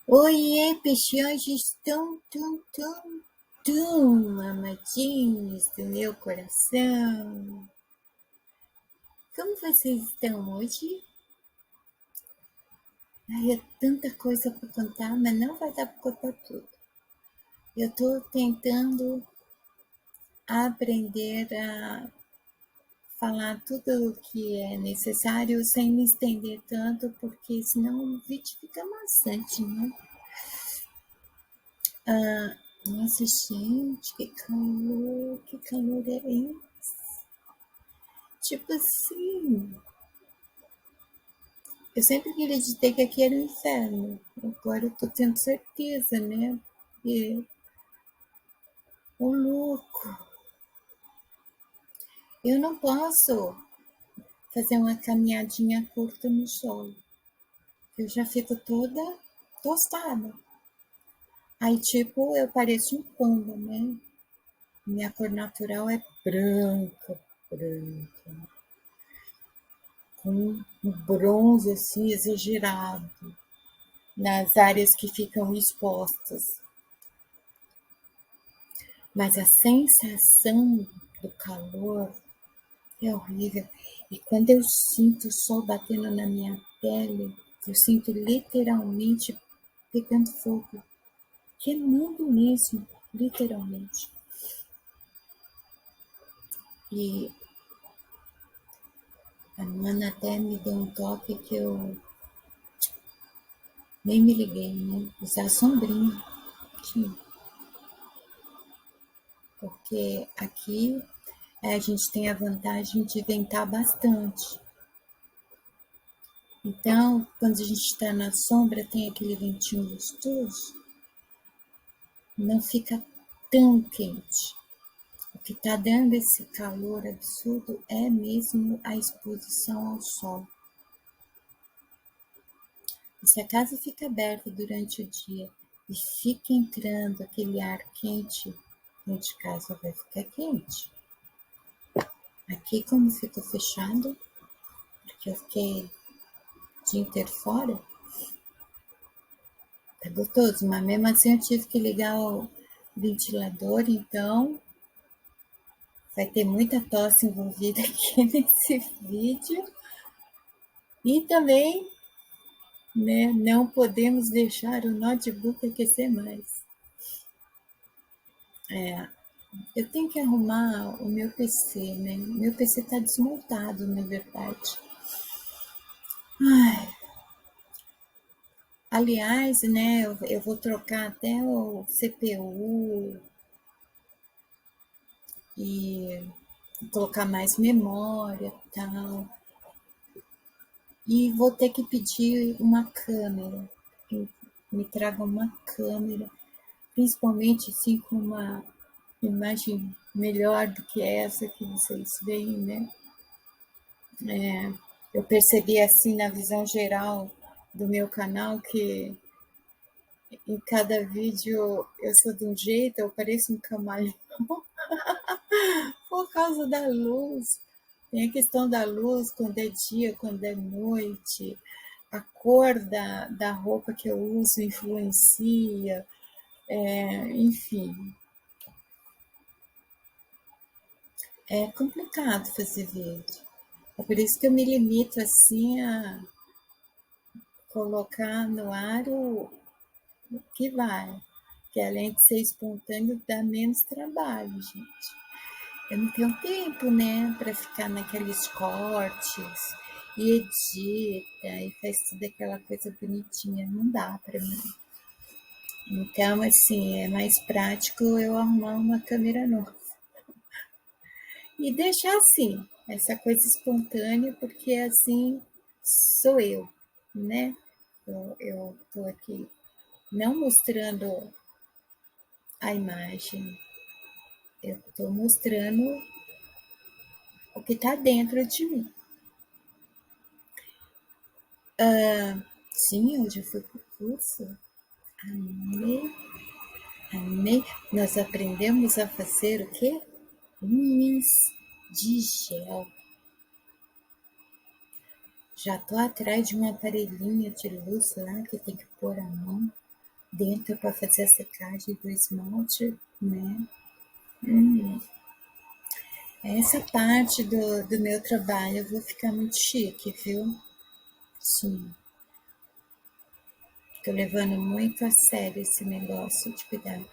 Oiê, peixinhos tão amadinhos do meu coração. Como vocês estão hoje? Ai, é tanta coisa para contar, mas não vai dar para contar tudo. Eu estou tentando aprender a falar tudo o que é necessário sem me estender tanto, porque senão o vídeo fica maçante, né? Nossa, gente, que calor é esse? Tipo assim, eu sempre acreditei que aqui era o inferno. Agora eu tô tendo certeza, né? E o louco. Eu não posso fazer uma caminhadinha curta no sol. Eu já fico toda tostada. Aí, tipo, eu pareço um panda, né? Minha cor natural é branca, branca. Com um bronze assim exagerado nas áreas que ficam expostas. Mas a sensação do calor é horrível. E quando eu sinto o sol batendo na minha pele, eu sinto literalmente pegando fogo, queimando mesmo, literalmente. E a Mana até me deu um toque que eu nem me liguei, né? Usar sombrinha, tinha. Porque aqui a gente tem a vantagem de ventar bastante. Então, quando a gente está na sombra, tem aquele ventinho gostoso, não fica tão quente. O que está dando esse calor absurdo é mesmo a exposição ao sol. E se a casa fica aberta durante o dia e fica entrando aquele ar quente, dentro de casa vai ficar quente. Aqui, como ficou fechado, porque eu fiquei o dia inteiro fora, tá gostoso, mas mesmo assim eu tive que ligar o ventilador, então vai ter muita tosse envolvida aqui nesse vídeo. E também, né, não podemos deixar o notebook aquecer mais. Eu tenho que arrumar o meu PC, né? Meu PC está desmontado, na verdade. Ai, aliás, né, eu vou trocar até o CPU e colocar mais memória e tal. E vou ter que pedir uma câmera. Me traga uma câmera, principalmente assim com uma imagem melhor do que essa que vocês veem, né? Eu percebi assim na visão geral do meu canal que em cada vídeo eu sou de um jeito, eu pareço um camaleão por causa da luz. Tem a questão da luz, quando é dia, quando é noite, a cor da roupa que eu uso influencia, enfim, é complicado fazer vídeo. É por isso que eu me limito assim a colocar no ar o que vai. Que além de ser espontâneo, dá menos trabalho, gente. Eu não tenho tempo, né, para ficar naqueles cortes e edita e faz toda aquela coisa bonitinha. Não dá para mim. Então, assim, é mais prático eu arrumar uma câmera nova. E deixar assim, essa coisa espontânea, porque assim sou eu, né? Eu tô aqui não mostrando a imagem, eu tô mostrando o que tá dentro de mim. Sim, hoje eu fui pro curso, amei, amei. Nós aprendemos a fazer o quê? Unhas de gel. Já tô atrás de um aparelhinho de luz lá que tem que pôr a mão. dentro para fazer a secagem do esmalte, né? Essa parte do meu trabalho eu vou ficar muito chique, viu? Sim. Tô levando muito a sério esse negócio de cuidar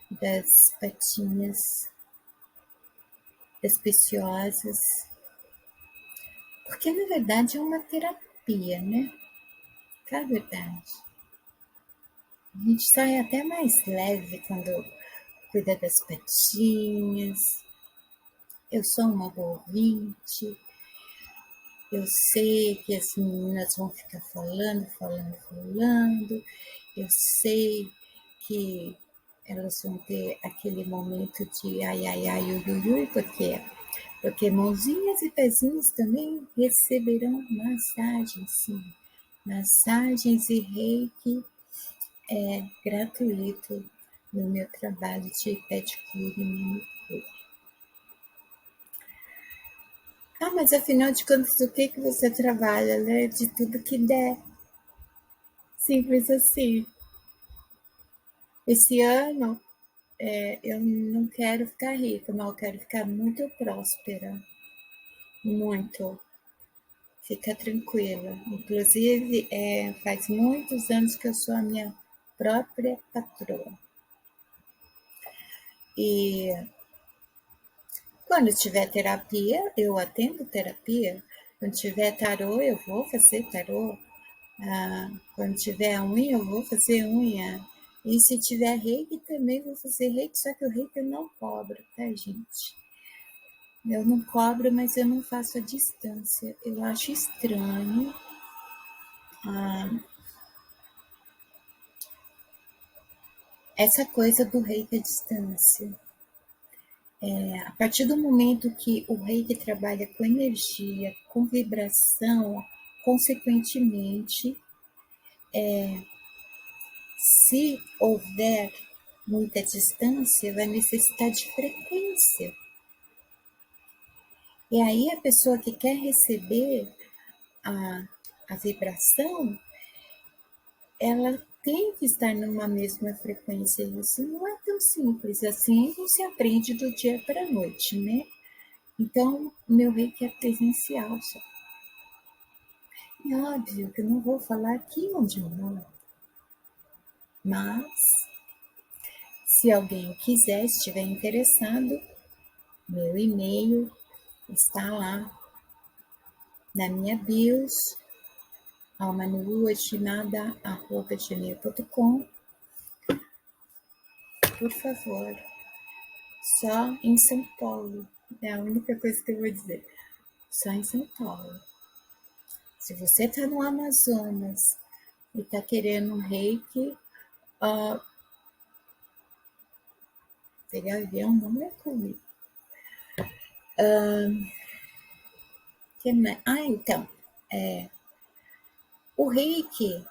das patinhas especiosas, porque na verdade é uma terapia, né? É a verdade. A gente sai até mais leve quando cuida das patinhas. Eu sou uma boa ouvinte. Eu sei que as meninas vão ficar falando, falando, falando. Eu sei que elas vão ter aquele momento de ai, ai, ai, ui, ui, ui, porque mãozinhas e pezinhos também receberão massagens, sim. Massagens e reiki é gratuito no meu trabalho de pedicure e manicure. Ah, mas afinal de contas, o que você trabalha, né? De tudo que der. Simples assim. Esse ano, eu não quero ficar rica, mas eu quero ficar muito próspera. Muito. Fica tranquila. Inclusive, faz muitos anos que eu sou a minha própria patroa. E quando tiver terapia, eu atendo terapia. Quando tiver tarô, eu vou fazer tarô. Quando tiver unha, eu vou fazer unha. E se tiver reiki, também vou fazer reiki, só que o reiki eu não cobro, tá, gente? Eu não cobro, mas eu não faço a distância. Eu acho estranho. Essa coisa do reiki à distância. A partir do momento que o reiki trabalha com energia, com vibração, consequentemente, se houver muita distância, vai necessitar de frequência. E aí a pessoa que quer receber a vibração, ela tem que estar numa mesma frequência. Isso não é tão simples assim, não se aprende do dia para a noite, né? Então, meu reiki é presencial só. E óbvio que eu não vou falar aqui onde eu moro, mas se alguém quiser, estiver interessado, meu e-mail está lá na minha bios, almanuaestimada@gmail.com. Por favor, só em São Paulo. É a única coisa que eu vou dizer. Só em São Paulo. Se você está no Amazonas e está querendo um reiki, pegar avião não é comigo. Então, o reiki,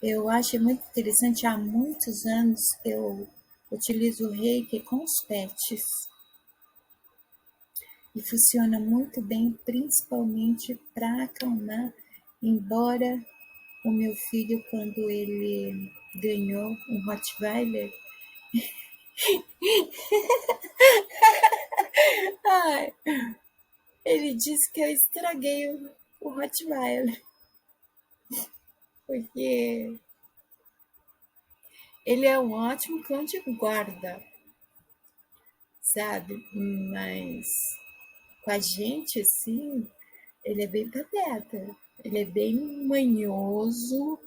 eu acho muito interessante. Há muitos anos eu utilizo o reiki com os pets. E funciona muito bem, principalmente para acalmar, embora o meu filho, quando ele ganhou um Rottweiler, ai, ele disse que eu estraguei o Rottweiler, porque ele é um ótimo cão de guarda, sabe? Mas com a gente, assim, ele é bem pateta. Ele é bem manhoso,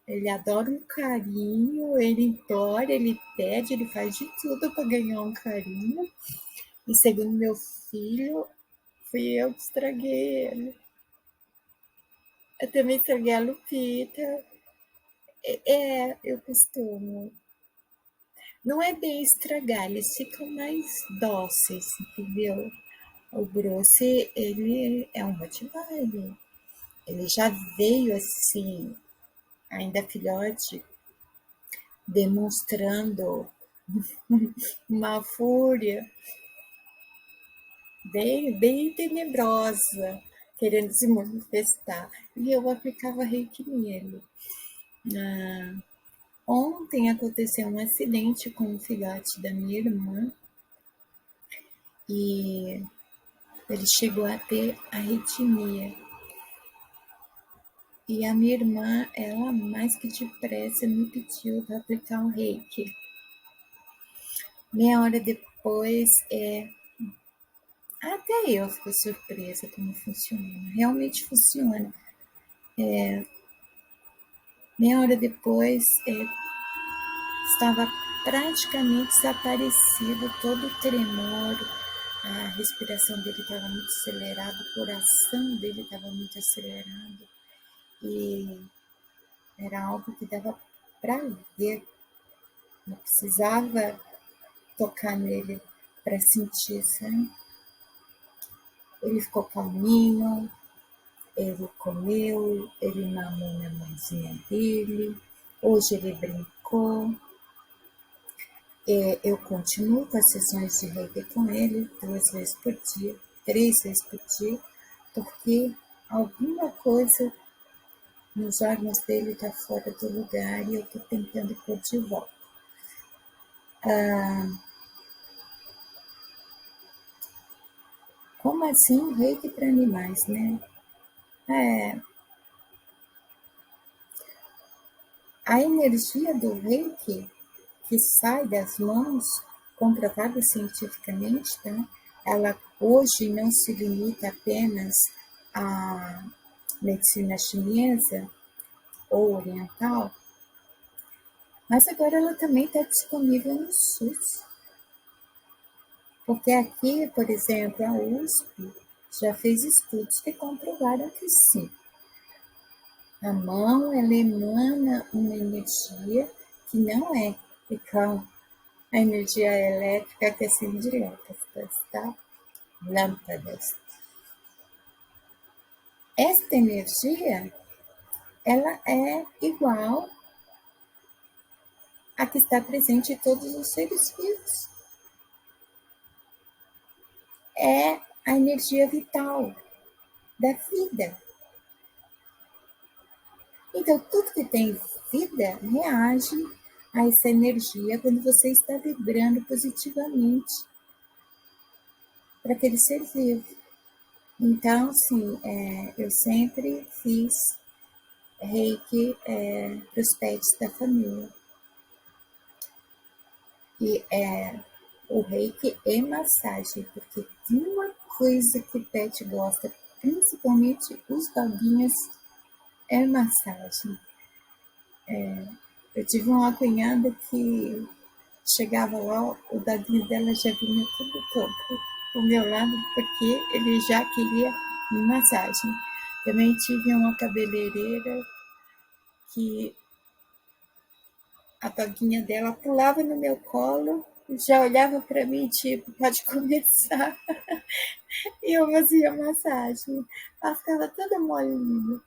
ele adora um carinho, ele implora, ele pede, ele faz de tudo para ganhar um carinho. E segundo meu filho, fui eu que estraguei ele. Eu também estraguei a Lupita. Eu costumo. Não é bem estragar, eles ficam mais dóceis, entendeu? O Bruce, ele é um Rottweiler. Ele já veio assim, ainda filhote, demonstrando uma fúria bem tenebrosa, querendo se manifestar. E eu aplicava reiki nele. Ontem aconteceu um acidente com o filhote da minha irmã e ele chegou a ter arritmia. E a minha irmã, ela mais que depressa me pediu para aplicar o reiki. Meia hora depois, até eu fico surpresa como funciona. Realmente funciona. Meia hora depois, estava praticamente desaparecido todo o tremor, a respiração dele estava muito acelerada, o coração dele estava muito acelerado e era algo que dava para ver, não precisava tocar nele para sentir, sabe? Ele ficou calminho, ele comeu, ele mamou na mãozinha dele, hoje ele brincou. Eu continuo com as sessões de reiki com ele 2 vezes por dia, 3 vezes por dia, porque alguma coisa nos órgãos dele está fora do lugar e eu estou tentando pôr de volta. Como assim reiki para animais, né? A energia do reiki que sai das mãos, comprovada cientificamente, tá? Ela hoje não se limita apenas à medicina chinesa ou oriental, mas agora ela também está disponível no SUS. Porque aqui, por exemplo, a USP já fez estudos que comprovaram que sim, a mão ela emana uma energia que não é igual à energia elétrica que acende lâmpadas, tá? Lâmpadas. Esta energia, ela é igual à que está presente em todos os seres vivos. É a energia vital da vida. Então, tudo que tem vida reage a essa energia quando você está vibrando positivamente para aquele ser vivo. Então, sim, eu sempre fiz reiki para os pets da família. E o reiki é massagem, porque tem uma coisa que o pet gosta, principalmente os doguinhos, é massagem. Eu tive uma cunhada que chegava lá, o doguinho dela já vinha tudo todo do meu lado, porque ele já queria massagem. Também tive uma cabeleireira que a doguinha dela pulava no meu colo, já olhava para mim, tipo, pode começar. E eu fazia massagem. Ela ficava toda molinha.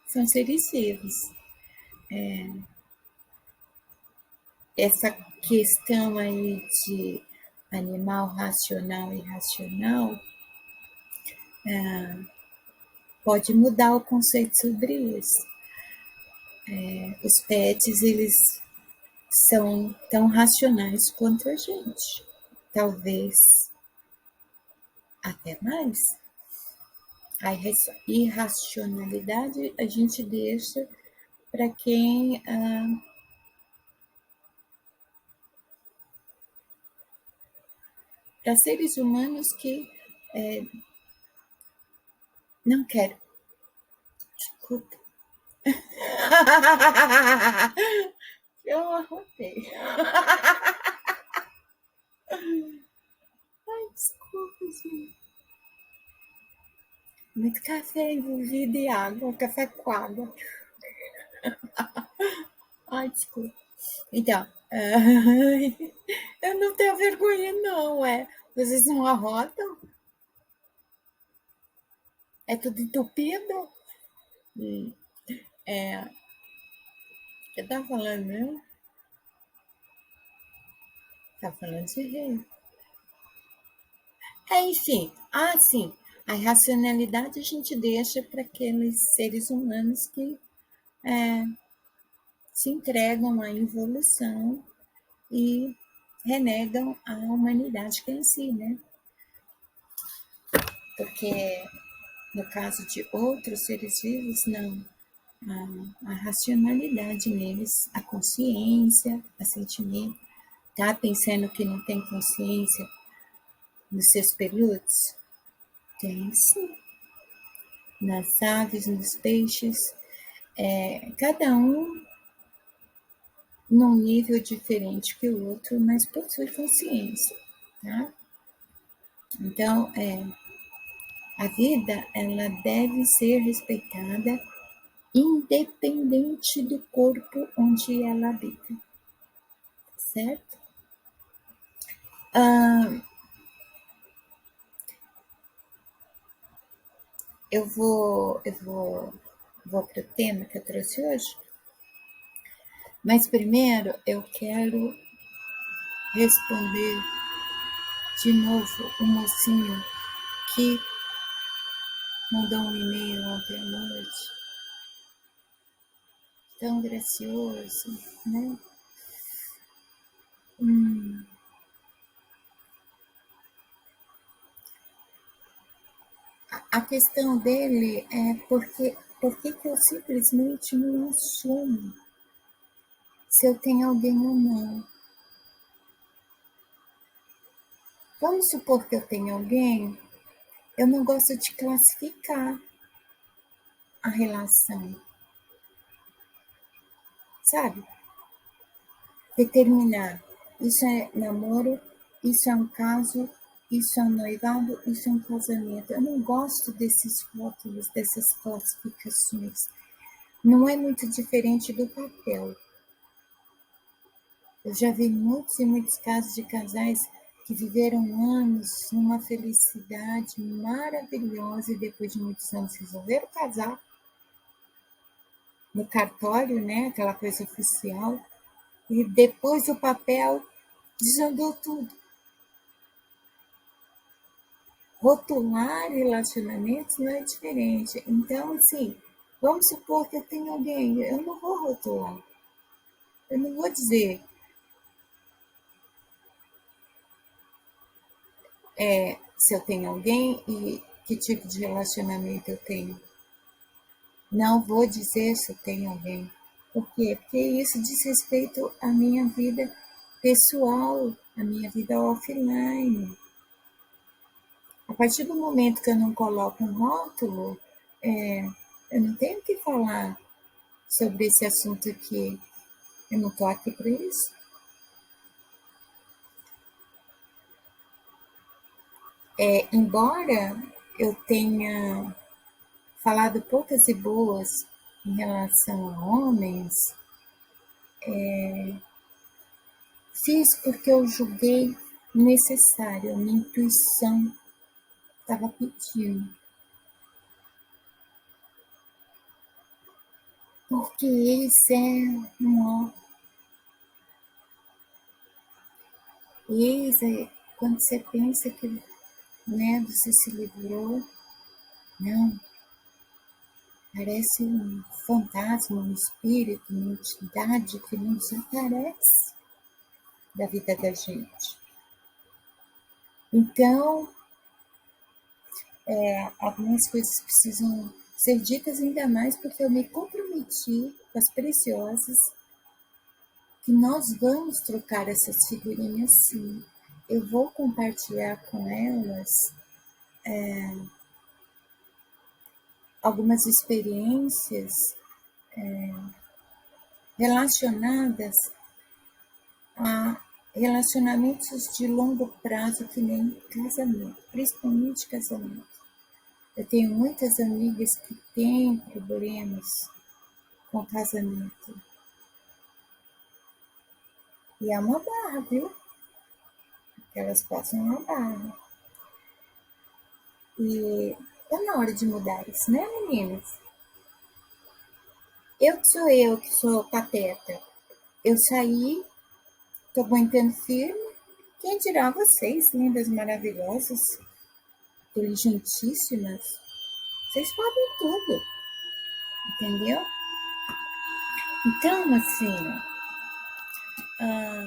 São seres vivos. Essa questão aí de animal racional e irracional pode mudar o conceito sobre isso. Os pets, eles são tão racionais quanto a gente. Talvez até mais. A irracionalidade a gente deixa para quem para seres humanos que não quero. Desculpa. Eu arrotei. Ai, desculpa, gente. Muito café envolvido e água, café com água. Ai, desculpa. Então, eu não tenho vergonha, não, Vocês não arrotam? É tudo entupido? Você tá falando mesmo? Tá falando de rei. Enfim. Sim. A racionalidade a gente deixa para aqueles seres humanos que se entregam à evolução e renegam a humanidade que é em si, né? Porque no caso de outros seres vivos, não. A racionalidade neles, a consciência, a sentimento. Tá pensando que não tem consciência nos seus peludos? Tem sim. Nas aves, nos peixes, cada um num nível diferente que o outro, mas possui consciência, tá? Então, a vida, ela deve ser respeitada independente do corpo onde ela habita, certo? Eu vou para o tema que eu trouxe hoje, mas primeiro eu quero responder de novo o mocinho que mandou um e-mail ontem à noite, tão gracioso, né? A questão dele é por que eu simplesmente não assumo se eu tenho alguém ou não. Vamos supor que eu tenho alguém, eu não gosto de classificar a relação, sabe? Determinar, isso é namoro, isso é um caso, isso é um noivado, isso é um casamento. Eu não gosto desses rótulos, dessas classificações. Não é muito diferente do papel. Eu já vi muitos e muitos casos de casais que viveram anos numa felicidade maravilhosa e depois de muitos anos resolveram casar no cartório, né? Aquela coisa oficial. E depois o papel desandou tudo. Rotular relacionamentos não é diferente. Então, assim, vamos supor que eu tenho alguém, eu não vou rotular. Eu não vou dizer se eu tenho alguém e que tipo de relacionamento eu tenho. Não vou dizer se eu tenho alguém. Por quê? Porque isso diz respeito à minha vida pessoal, à minha vida offline. A partir do momento que eu não coloco um rótulo, eu não tenho que falar sobre esse assunto aqui. Eu não estou aqui para isso. Embora eu tenha falado poucas e boas em relação a homens, fiz porque eu julguei necessário, a minha intuição estava pedindo. Porque esse é um ex, quando você pensa que, né, você se livrou, não, parece um fantasma, um espírito, uma entidade que não desaparece da vida da gente. Então, algumas coisas precisam ser ditas, ainda mais porque eu me comprometi com as preciosas que nós vamos trocar essas figurinhas sim. Eu vou compartilhar com elas algumas experiências relacionadas a relacionamentos de longo prazo, que nem casamento, principalmente casamento. Eu tenho muitas amigas que têm problemas com casamento. E é uma barra, viu? Elas passam uma barra. E tá na hora de mudar isso, né, meninas? Eu que sou pateta. Eu saí, tô aguentando firme. Quem dirá vocês, lindas, maravilhosas, inteligentíssimas? Vocês podem tudo, entendeu? Então, assim, ah,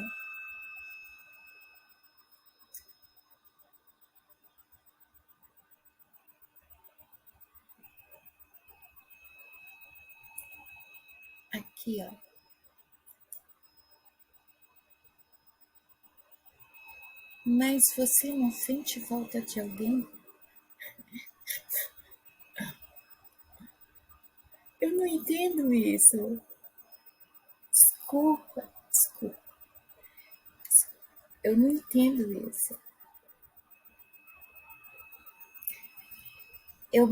aqui, ó. Mas você não sente falta de alguém? Eu não entendo isso. Desculpa, desculpa. Eu não entendo isso. Eu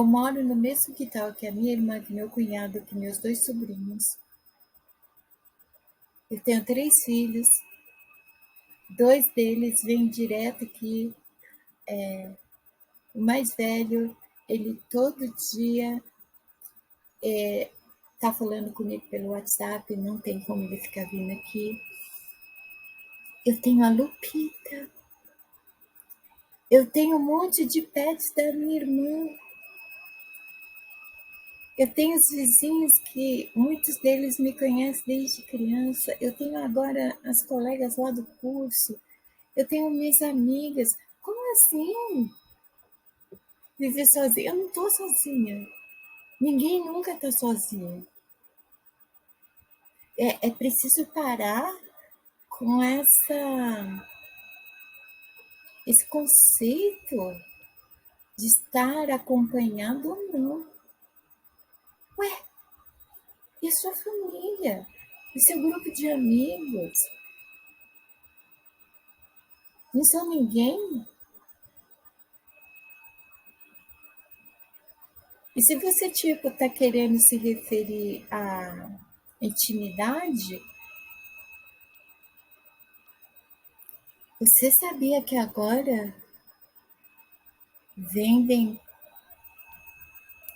moro no mesmo quintal que a minha irmã, que meu cunhado, que meus dois sobrinhos. Eu tenho 3 filhos. 2 deles vêm direto aqui. O mais velho, ele todo dia tá falando comigo pelo WhatsApp, não tem como ele ficar vindo aqui. Eu tenho a Lupita. Eu tenho um monte de pets da minha irmã. Eu tenho os vizinhos que muitos deles me conhecem desde criança. Eu tenho agora as colegas lá do curso. Eu tenho minhas amigas. Como assim? Viver sozinha? Eu não estou sozinha. Ninguém nunca está sozinho. É preciso parar com esse conceito de estar acompanhado ou não. Ué, e a sua família? E seu grupo de amigos? Não são ninguém? E se você, tipo, tá querendo se referir à intimidade, você sabia que agora vendem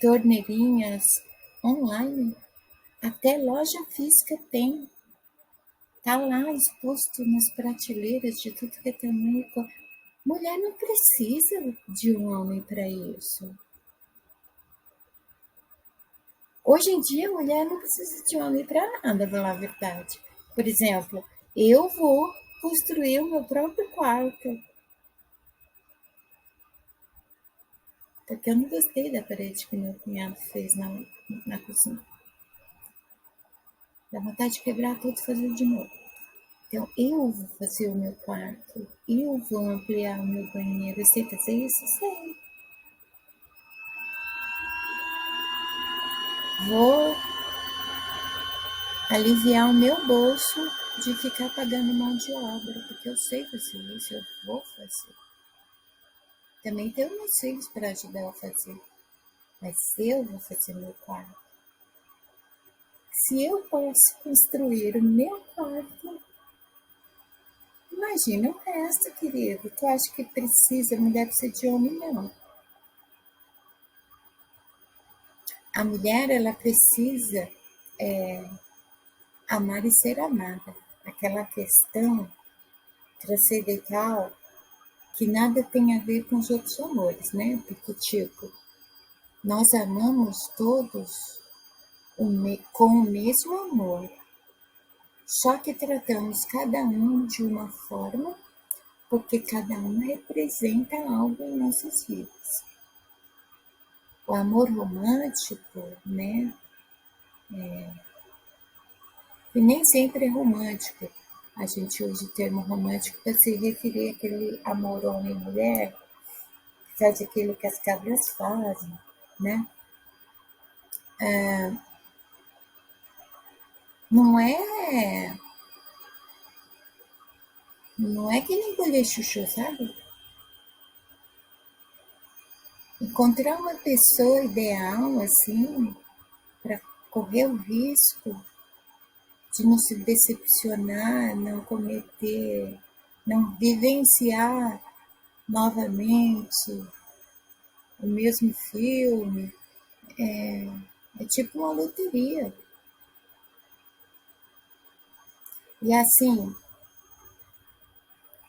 torneirinhas online? Até loja física tem. Tá lá exposto nas prateleiras de tudo que é tamanho. Mulher não precisa de um homem para isso. Hoje em dia, a mulher não precisa de homem para nada, pra falar a verdade. Por exemplo, eu vou construir o meu próprio quarto, porque eu não gostei da parede que meu cunhado fez na cozinha. Dá vontade de quebrar tudo e fazer de novo. Então, eu vou fazer o meu quarto, eu vou ampliar o meu banheiro. Eu sei fazer isso? Sei. Vou aliviar o meu bolso de ficar pagando mão de obra, porque eu sei fazer isso, eu vou fazer. Também tenho meus filhos para ajudar a fazer, mas eu vou fazer meu quarto. Se eu posso construir o meu quarto, imagina o resto, querido. Tu acha que precisa, mulher precisa de homem? Não. A mulher, ela precisa amar e ser amada. Aquela questão transcendental que nada tem a ver com os outros amores, né? Porque, tipo, nós amamos todos com o mesmo amor, só que tratamos cada um de uma forma, porque cada um representa algo em nossas vidas. O amor romântico, né? E nem sempre é romântico. A gente usa o termo romântico para se referir àquele amor homem e mulher, que faz aquilo que as cabras fazem, né? Não é, não é que nem colher chuchu, sabe? Encontrar uma pessoa ideal, assim, para correr o risco de não se decepcionar, não cometer, não vivenciar novamente o mesmo filme, é tipo uma loteria. E assim,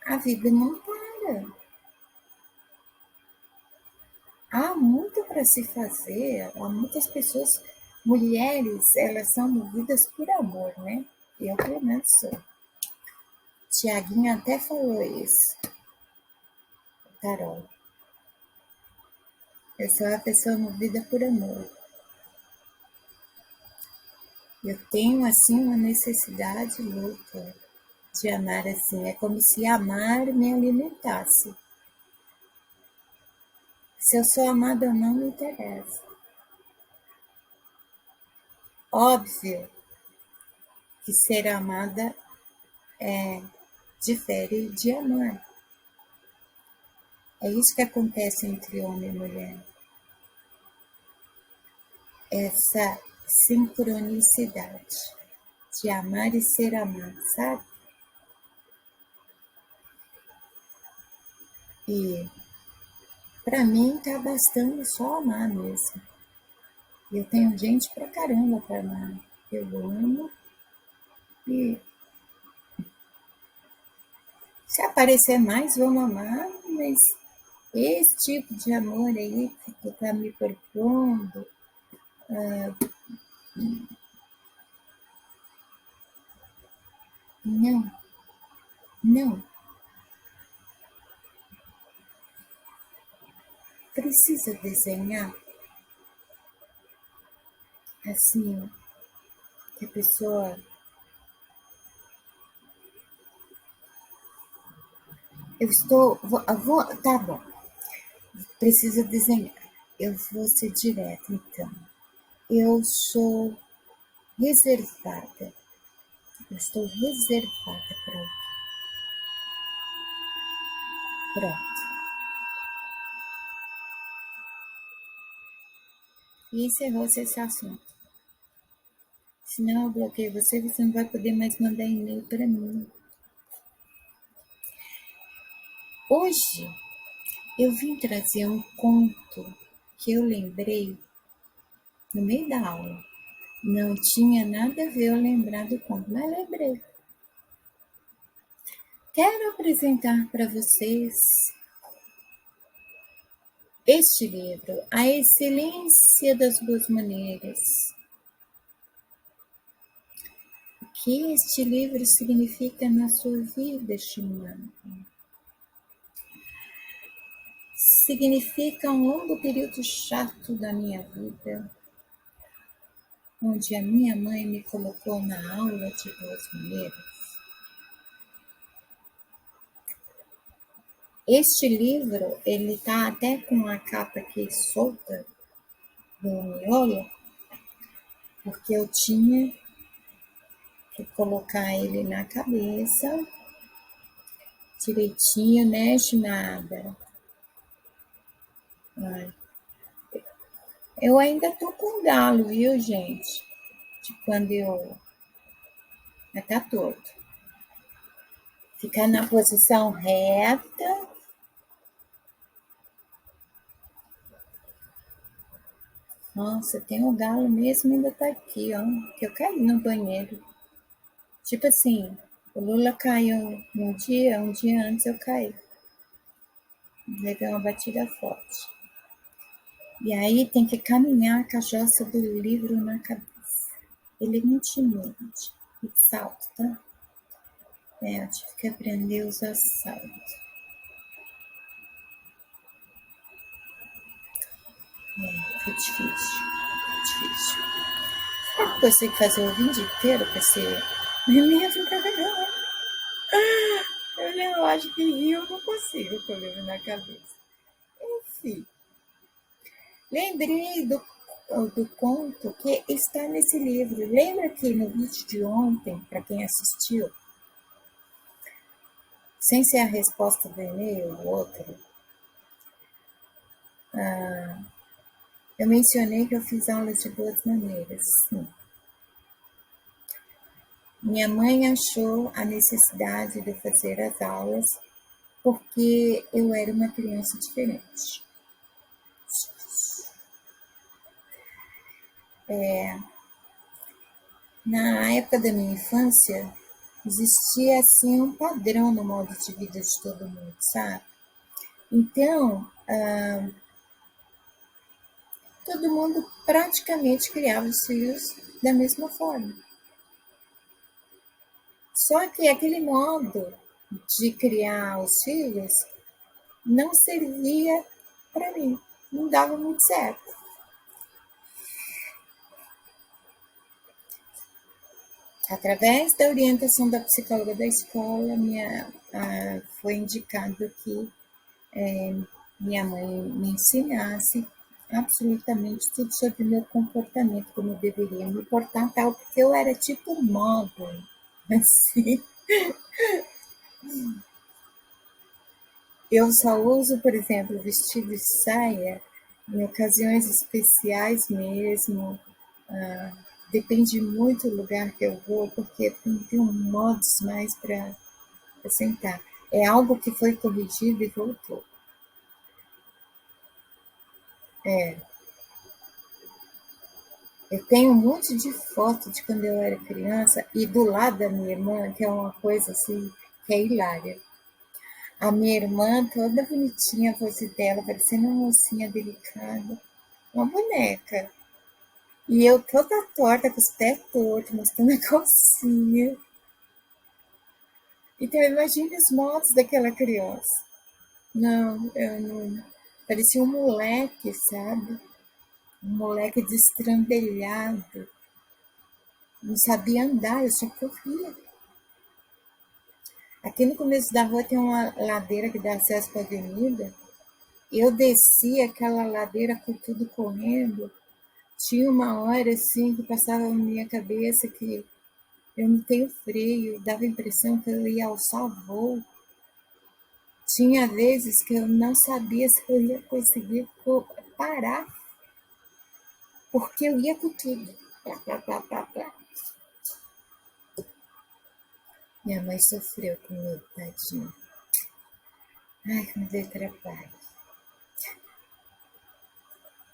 a vida não para. Há muito para se fazer, há muitas pessoas Mulheres, elas são movidas por amor, né? Eu, pelo menos, sou. Tiaguinho até falou isso, Carol. Eu sou uma pessoa movida por amor. Eu tenho, assim, uma necessidade louca de amar assim. É como se amar me alimentasse. Se eu sou amada ou não, me interessa. Óbvio que ser amada difere de amar. É isso que acontece entre homem e mulher. Essa sincronicidade de amar e ser amado, sabe? E pra mim tá bastando só amar mesmo. Eu tenho gente pra caramba pra amar. Eu amo e se aparecer mais, vamos amar, mas esse tipo de amor aí que tu tá me propondo, não, não. Precisa desenhar assim, que a pessoa. Tá bom, precisa desenhar. Eu vou ser direta então. Eu sou reservada. Eu estou reservada. Pronto. E encerrou-se esse assunto. Senão eu bloqueio você, você não vai poder mais mandar e-mail para mim. Hoje eu vim trazer um conto que eu lembrei no meio da aula. Não tinha nada a ver eu lembrar do conto, mas lembrei. Quero apresentar para vocês este livro, A Excelência das Boas Maneiras. O que este livro significa na sua vida, estimado? Significa um longo período chato da minha vida, onde a minha mãe me colocou na aula de boas maneiras. Este livro, ele tá até com a capa aqui solta do miolo, porque eu tinha que colocar ele na cabeça direitinho, né, estimada? Eu ainda tô com galo, viu, gente? De quando eu... Mas tá torto. Ficar na posição reta. Nossa, tem um galo mesmo, ainda tá aqui, ó. Que eu caí no banheiro. Tipo assim, o Lula caiu um dia antes eu caí. Levei uma batida forte. E aí tem que caminhar com a jossa do livro na cabeça. Ele me intimida. E salto, tá? Eu tive que aprender a usar salto. Foi difícil. Será que eu consigo fazer o vídeo inteiro com esse livro? Eu acho que eu não consigo com o livro na cabeça. Enfim. Lembrei do conto que está nesse livro. Lembra que no vídeo de ontem, para quem assistiu, sem ser a resposta do e-mail, o outro, eu mencionei que eu fiz aulas de boas maneiras. Sim. Minha mãe achou a necessidade de fazer as aulas porque eu era uma criança diferente. Na época da minha infância, existia assim um padrão no modo de vida de todo mundo, sabe? Então, todo mundo praticamente criava os filhos da mesma forma. Só que aquele modo de criar os filhos não servia para mim, não dava muito certo. Através da orientação da psicóloga da escola, foi indicado que minha mãe me ensinasse absolutamente tudo sobre o meu comportamento, como eu deveria me portar, tal, porque eu era tipo model, assim. Eu só uso, por exemplo, vestido e saia em ocasiões especiais mesmo. Depende muito do lugar que eu vou, porque não tenho modos mais para sentar. É algo que foi corrigido e voltou. Eu tenho um monte de foto de quando eu era criança e do lado da minha irmã, que é uma coisa assim, que é hilária. A minha irmã, toda bonitinha, a pose dela, parecendo uma mocinha delicada, uma boneca. E eu toda torta, com os pés tortos, mostrando a calcinha. Então, imagine os modos daquela criança. Não, eu não. Parecia um moleque, sabe? Um moleque destrambelhado. Não sabia andar, eu só corria. Aqui no começo da rua tem uma ladeira que dá acesso para a avenida. Eu desci aquela ladeira com tudo correndo. Tinha uma hora assim que passava na minha cabeça que eu não tenho freio, dava a impressão que eu ia alçar voo. Tinha vezes que eu não sabia se eu ia conseguir parar, porque eu ia com tudo. Plá, plá, plá, plá, plá. Minha mãe sofreu comigo, tadinha. Ai, que me deu trabalho.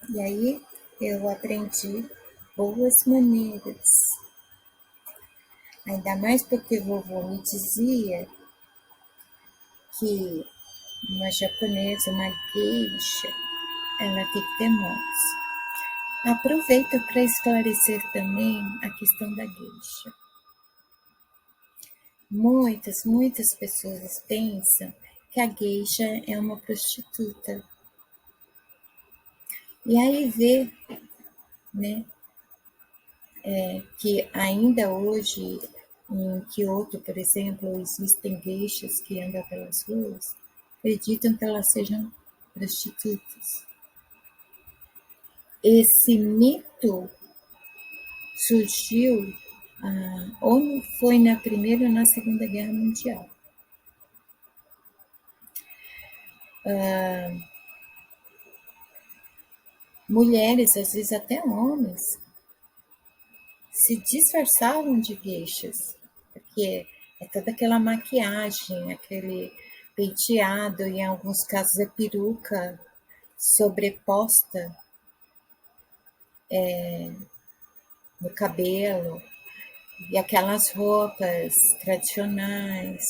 E aí eu aprendi boas maneiras. Ainda mais porque vovô me dizia que uma japonesa, uma geisha, ela tem que ter mãos. Aproveito para esclarecer também a questão da geisha. Muitas pessoas pensam que a geisha é uma prostituta. E aí vê, né, que ainda hoje em Kyoto, por exemplo, existem geishas que andam pelas ruas, acreditam que elas sejam prostitutas. Esse mito surgiu ou foi na Primeira ou na Segunda Guerra Mundial. Mulheres, às vezes até homens, se disfarçavam de geishas, porque é toda aquela maquiagem, aquele penteado, e em alguns casos a peruca sobreposta no cabelo, e aquelas roupas tradicionais.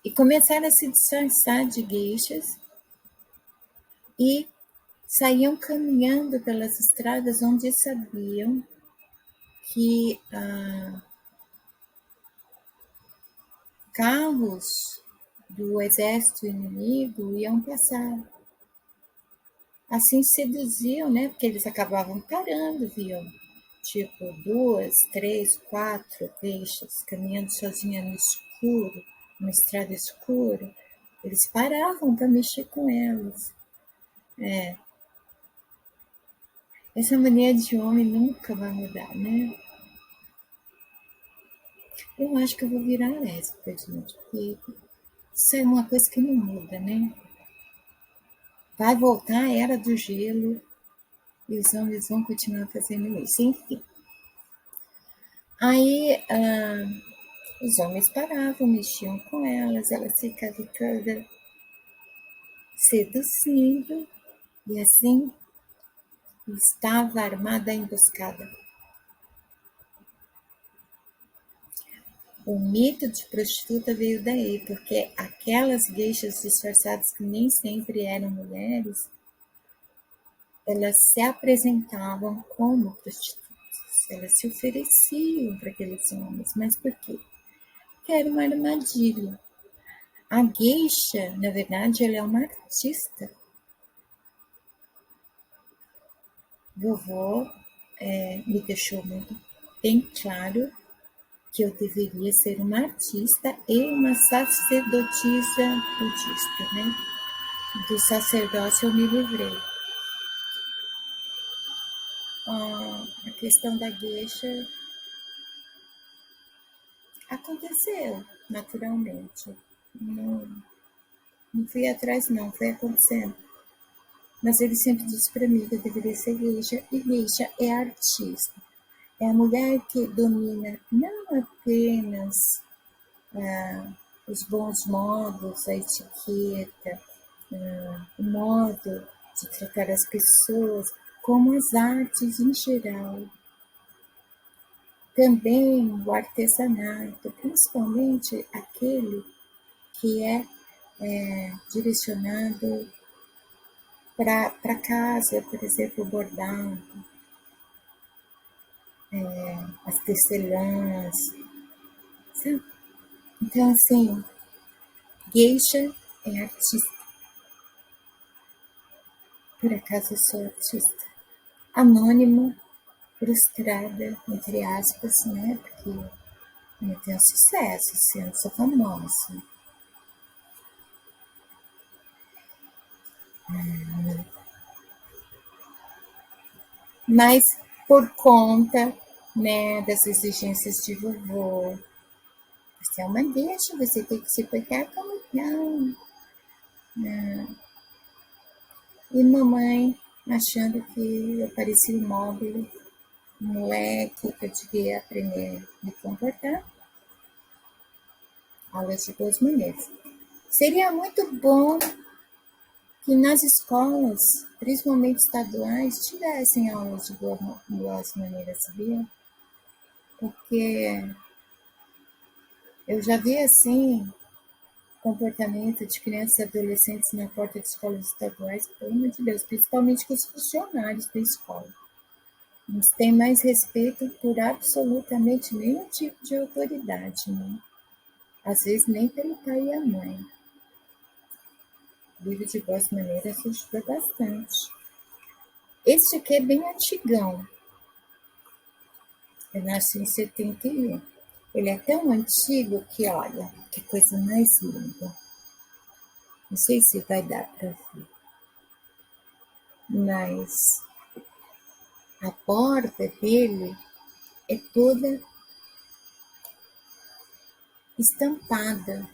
E começaram a se disfarçar de geishas e saíam caminhando pelas estradas onde sabiam que carros do exército inimigo iam passar. Assim seduziam, né? Porque eles acabavam parando, viam tipo 2, 3, 4 peixes caminhando sozinha no escuro, numa estrada escura. Eles paravam para mexer com elas. Essa mania de homem nunca vai mudar, né? Eu acho que eu vou virar lésbica, gente, porque isso é uma coisa que não muda, né? Vai voltar a era do gelo e os homens vão continuar fazendo isso. Enfim. Aí os homens paravam, mexiam com elas ficavam todas seduzindo, e assim estava armada a emboscada. O mito de prostituta veio daí, porque aquelas geishas disfarçadas que nem sempre eram mulheres, elas se apresentavam como prostitutas, elas se ofereciam para aqueles homens, mas por quê? Porque era uma armadilha. A geisha, na verdade, ela é uma artista. Vovô me deixou muito bem claro que eu deveria ser uma artista e uma sacerdotisa budista, né? Do sacerdócio eu me livrei. A questão da geisha aconteceu naturalmente. Não fui atrás, não, foi acontecendo. Mas ele sempre disse para mim que eu deveria ser geisha, e geisha é artista. É a mulher que domina não apenas os bons modos, a etiqueta, o modo de tratar as pessoas, como as artes em geral. Também o artesanato, principalmente aquele que é direcionado para casa, por exemplo, o bordado, as tecelãs, sabe? Então, assim, geisha é artista. Por acaso eu sou artista. Anônima, frustrada, entre aspas, né? Porque eu não tenho sucesso, assim, eu não sou famosa. Mas por conta, né, das exigências de vovô, você é uma deixa, você tem que se portar como não. E mamãe achando que eu parecia imóvel, moleque, que eu devia aprender a me comportar. Aulas de boas maneiras. Seria muito bom que nas escolas, principalmente estaduais, tivessem aulas de boas maneiras, sabia? Porque eu já vi assim comportamento de crianças e adolescentes na porta de escolas estaduais, pelo amor de Deus, principalmente com os funcionários da escola. Eles têm mais respeito por absolutamente nenhum tipo de autoridade, né? Às vezes nem pelo pai e a mãe. O livro de boas maneiras ajuda bastante. Esse aqui é bem antigão. Eu nasci em 71. Ele é tão antigo que, olha, que coisa mais linda. Não sei se vai dar para ver. Mas a porta dele é toda estampada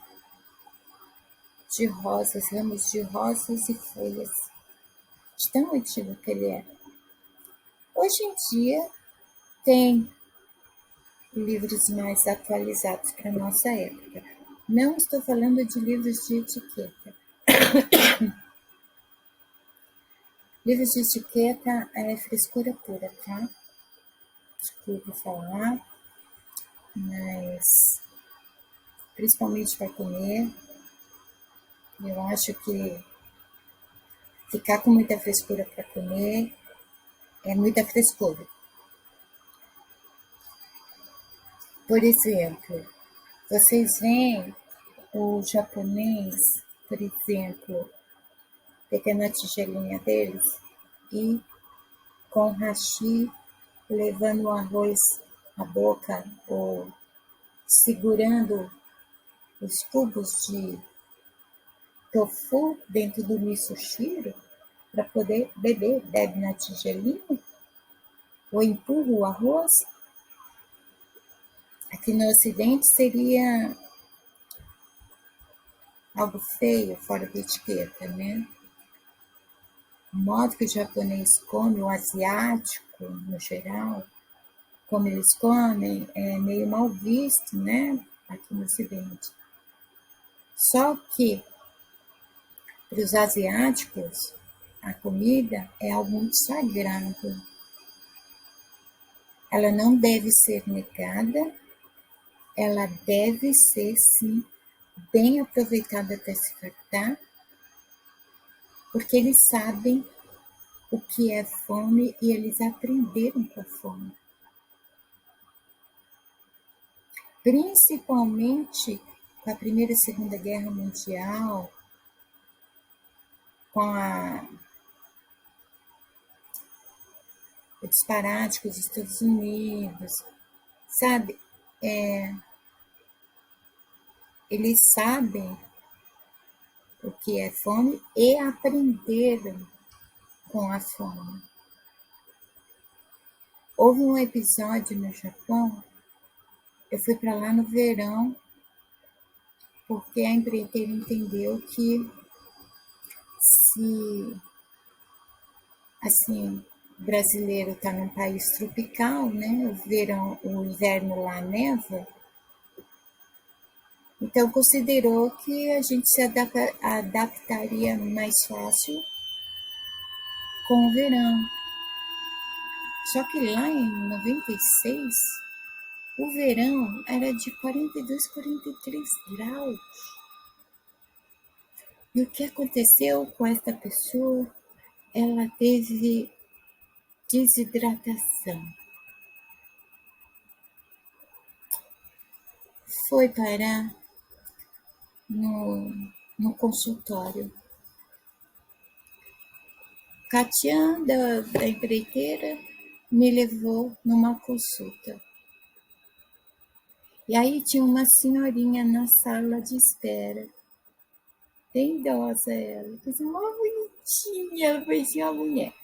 de rosas, ramos de rosas e folhas. De tão antigo que ele é. Hoje em dia tem livros mais atualizados para a nossa época. Não estou falando de livros de etiqueta. Livros de etiqueta é frescura pura, tá? Desculpa falar, mas principalmente para comer, eu acho que ficar com muita frescura para comer é muita frescura. Por exemplo, vocês veem o japonês, por exemplo, pegando a tigelinha deles e com hashi levando o arroz à boca ou segurando os cubos de tofu dentro do misoshiro para poder beber, bebe na tigelinha ou empurra o arroz. Aqui no Ocidente seria algo feio, fora da etiqueta, né? O modo que o japonês come, o asiático, no geral, como eles comem, é meio mal visto, né? Aqui no Ocidente. Só que, para os asiáticos, a comida é algo muito sagrado. Ela não deve ser negada ela deve ser, sim, bem aproveitada até se fartar, porque eles sabem o que é fome e eles aprenderam com a fome. Principalmente com a Primeira e Segunda Guerra Mundial, com o disparate com os Estados Unidos, sabe? Eles sabem o que é fome e aprenderam com a fome. Houve um episódio no Japão, eu fui para lá no verão, porque a empreiteira entendeu que se, assim, o brasileiro está num país tropical, né? O verão, o inverno lá neva, então considerou que a gente se adaptaria mais fácil com o verão. Só que lá em 96, o verão era de 42, 43 graus. E o que aconteceu com esta pessoa? Ela teve desidratação. Foi parar no consultório. Catian, da empreiteira, me levou numa consulta. E aí tinha uma senhorinha na sala de espera. Bem idosa ela, coisa mó bonitinha, ela parecia uma mulher.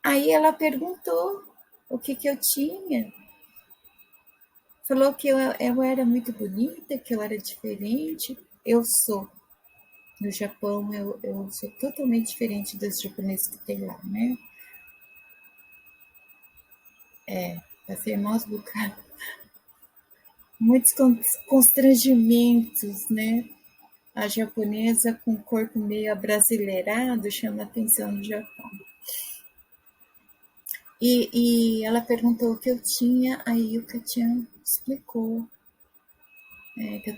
Aí ela perguntou o que eu tinha. Falou que eu era muito bonita, que eu era diferente. Eu sou. No Japão, eu sou totalmente diferente dos japoneses que tem lá, né? Passei maus bocados. Muitos constrangimentos, né? A japonesa com o corpo meio abrasileirado chama atenção no Japão. E ela perguntou o que eu tinha, aí o Katian explicou que eu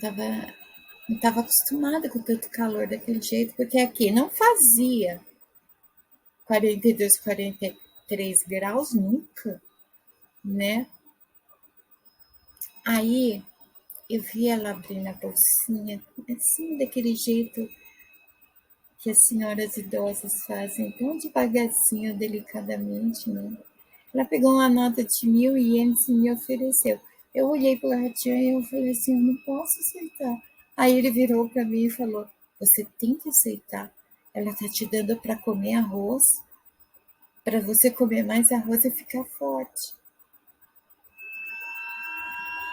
não estava acostumada com tanto calor daquele jeito, porque aqui não fazia 42, 43 graus nunca, né? Aí eu vi ela abrindo a bolsinha, assim, daquele jeito que as senhoras idosas fazem, tão devagarzinho, delicadamente, né? Ela pegou uma nota de 1.000 ienes e me ofereceu. Eu olhei para o Ratian e eu falei assim, eu não posso aceitar. Aí ele virou para mim e falou, você tem que aceitar. Ela está te dando para comer arroz, para você comer mais arroz e ficar forte.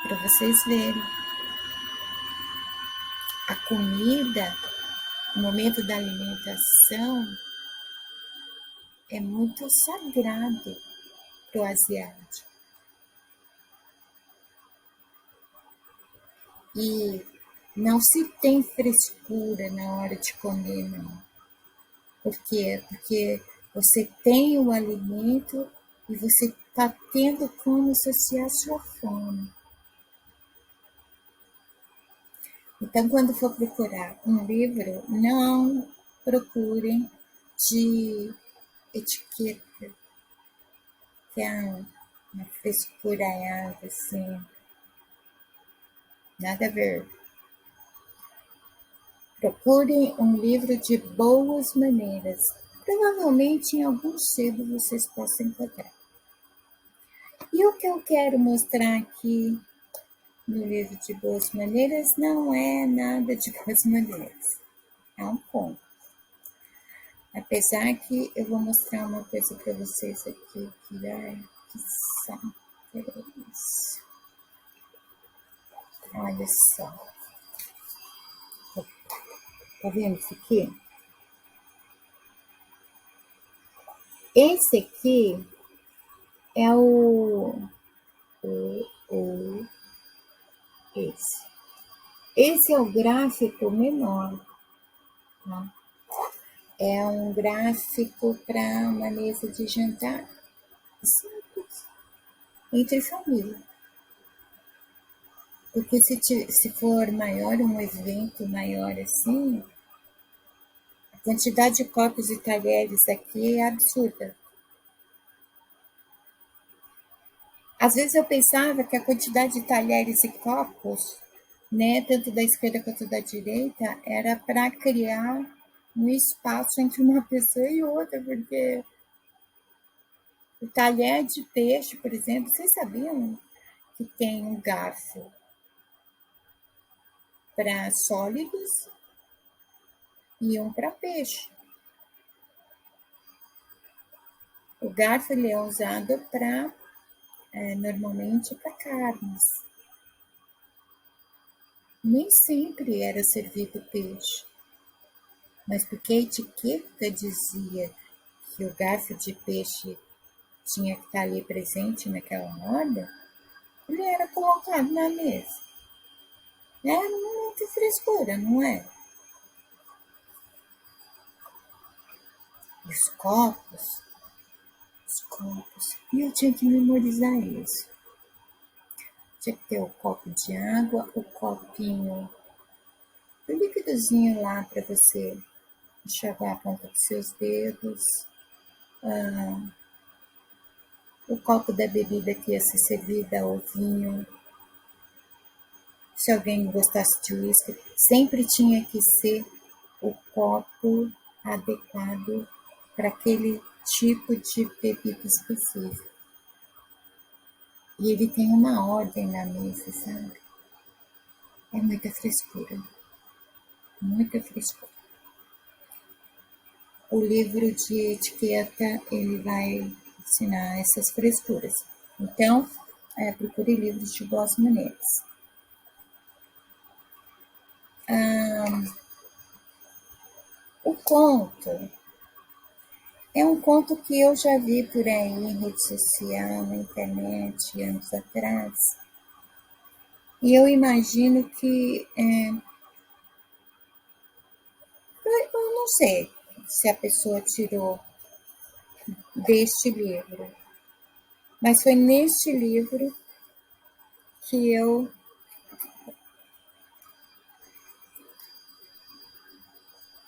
Para vocês verem. A comida, o momento da alimentação, é muito sagrado para o asiático. E não se tem frescura na hora de comer, não. Por quê? Porque você tem o alimento e você está tendo como saciar sua fome. Então, quando for procurar um livro, não procurem de etiqueta, que é uma frescuraiada, assim, nada a ver. Procurem um livro de boas maneiras. Provavelmente em algum sebo vocês possam encontrar. E o que eu quero mostrar aqui no livro de boas maneiras não é nada de boas maneiras. É um conto. Apesar que eu vou mostrar uma coisa para vocês aqui que saco é isso. Olha só. Tá vendo isso aqui? Esse aqui é esse. Esse é o gráfico menor. Tá? É um gráfico para uma mesa de jantar simples, entre família. Porque se for maior, um evento maior assim, a quantidade de copos e talheres aqui é absurda. Às vezes eu pensava que a quantidade de talheres e copos, né, tanto da esquerda quanto da direita, era para criar um espaço entre uma pessoa e outra, porque o talher de peixe, por exemplo, vocês sabiam que tem um garfo para sólidos e um para peixe. O garfo ele é usado para, normalmente, para carnes. Nem sempre era servido peixe, mas porque a etiqueta dizia que o garfo de peixe tinha que estar ali presente naquela roda, ele era colocado na mesa. Era muita frescura, não é? Os copos, os copos. E eu tinha que memorizar isso. Tinha que ter o copo de água, o copinho, o líquidozinho lá para você enxaguar a ponta dos seus dedos, o copo da bebida que ia ser servida, o vinho. Se alguém gostasse de uísque, sempre tinha que ser o copo adequado para aquele tipo de bebida específica. E ele tem uma ordem na mesa, sabe? É muita frescura, muita frescura. O livro de etiqueta, ele vai ensinar essas frescuras. Então, procure livros de boas maneiras. O conto é um conto que eu já vi por aí em rede social, na internet, anos atrás. E eu imagino que, eu não sei se a pessoa tirou deste livro, mas foi neste livro que eu.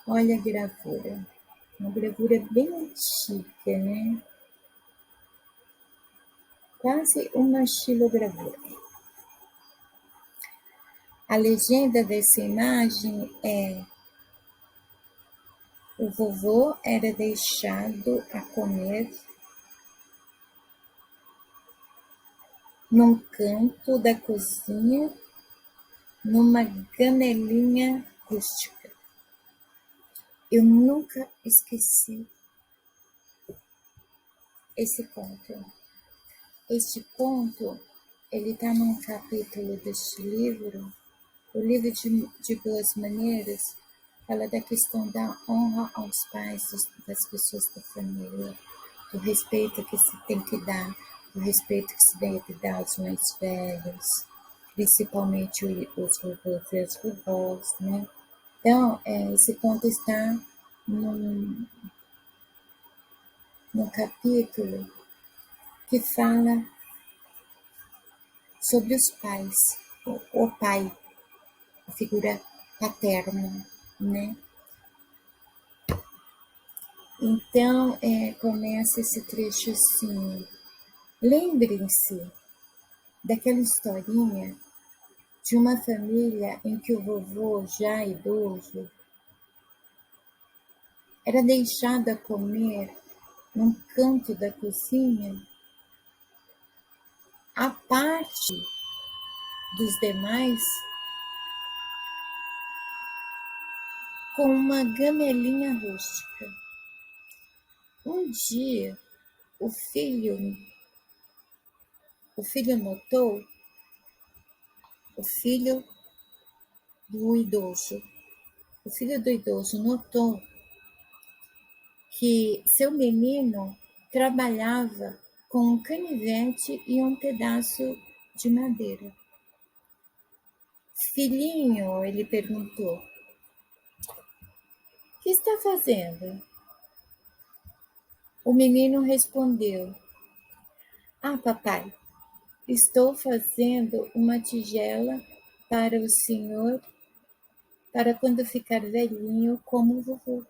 Olha a gravura. Uma gravura bem antiga, né? Quase uma xilogravura. A legenda dessa imagem é: o vovô era deixado a comer num canto da cozinha, numa ganelinha rústica. Eu nunca esqueci esse conto. Este conto, ele está num capítulo deste livro. O livro de Boas Maneiras fala da questão da honra aos pais das pessoas da família, do respeito que se tem que dar, do respeito que se deve dar aos mais velhos, principalmente os vovôs e as vovós, né? Então, esse conto está num, num capítulo que fala sobre os pais, o pai, a figura paterna, né? Então, começa esse trecho assim: lembrem-se daquela historinha de uma família em que o vovô, já idoso, era deixado a comer num canto da cozinha, à parte dos demais, com uma gamelinha rústica. Um dia, o filho notou, o filho do idoso, o filho do idoso notou que seu menino trabalhava com um canivete e um pedaço de madeira. Filhinho, ele perguntou, o que está fazendo? O menino respondeu, papai, Estou fazendo uma tigela para o senhor, para quando ficar velhinho como o vovô.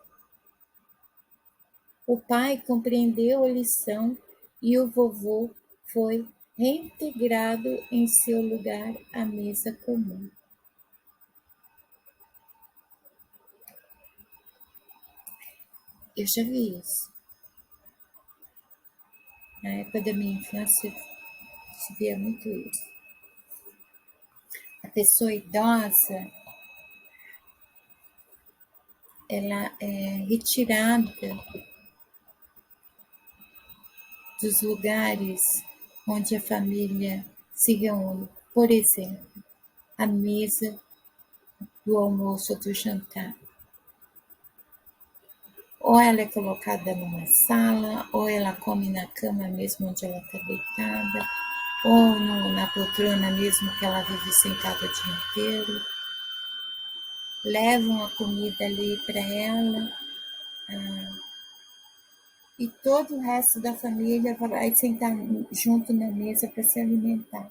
O pai compreendeu a lição e o vovô foi reintegrado em seu lugar à mesa comum. Eu já vi isso. Na época da minha infância, se via muito isso. A pessoa idosa, ela é retirada dos lugares onde a família se reúne. Por exemplo, a mesa do almoço ou do jantar. Ou ela é colocada numa sala, ou ela come na cama mesmo onde ela está deitada, ou na poltrona mesmo que ela vive sentada o dia inteiro. Levam a comida ali para ela, e todo o resto da família vai sentar junto na mesa para se alimentar.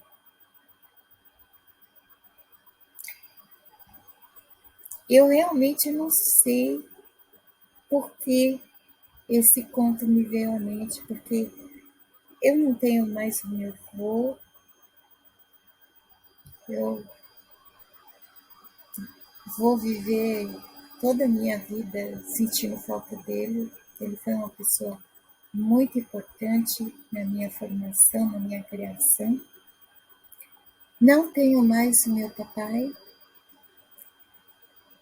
Eu realmente não sei por que esse conto me veio à mente, porque eu não tenho mais meu avô, eu vou viver toda a minha vida sentindo falta dele. Ele foi uma pessoa muito importante na minha formação, na minha criação. Não tenho mais o meu papai.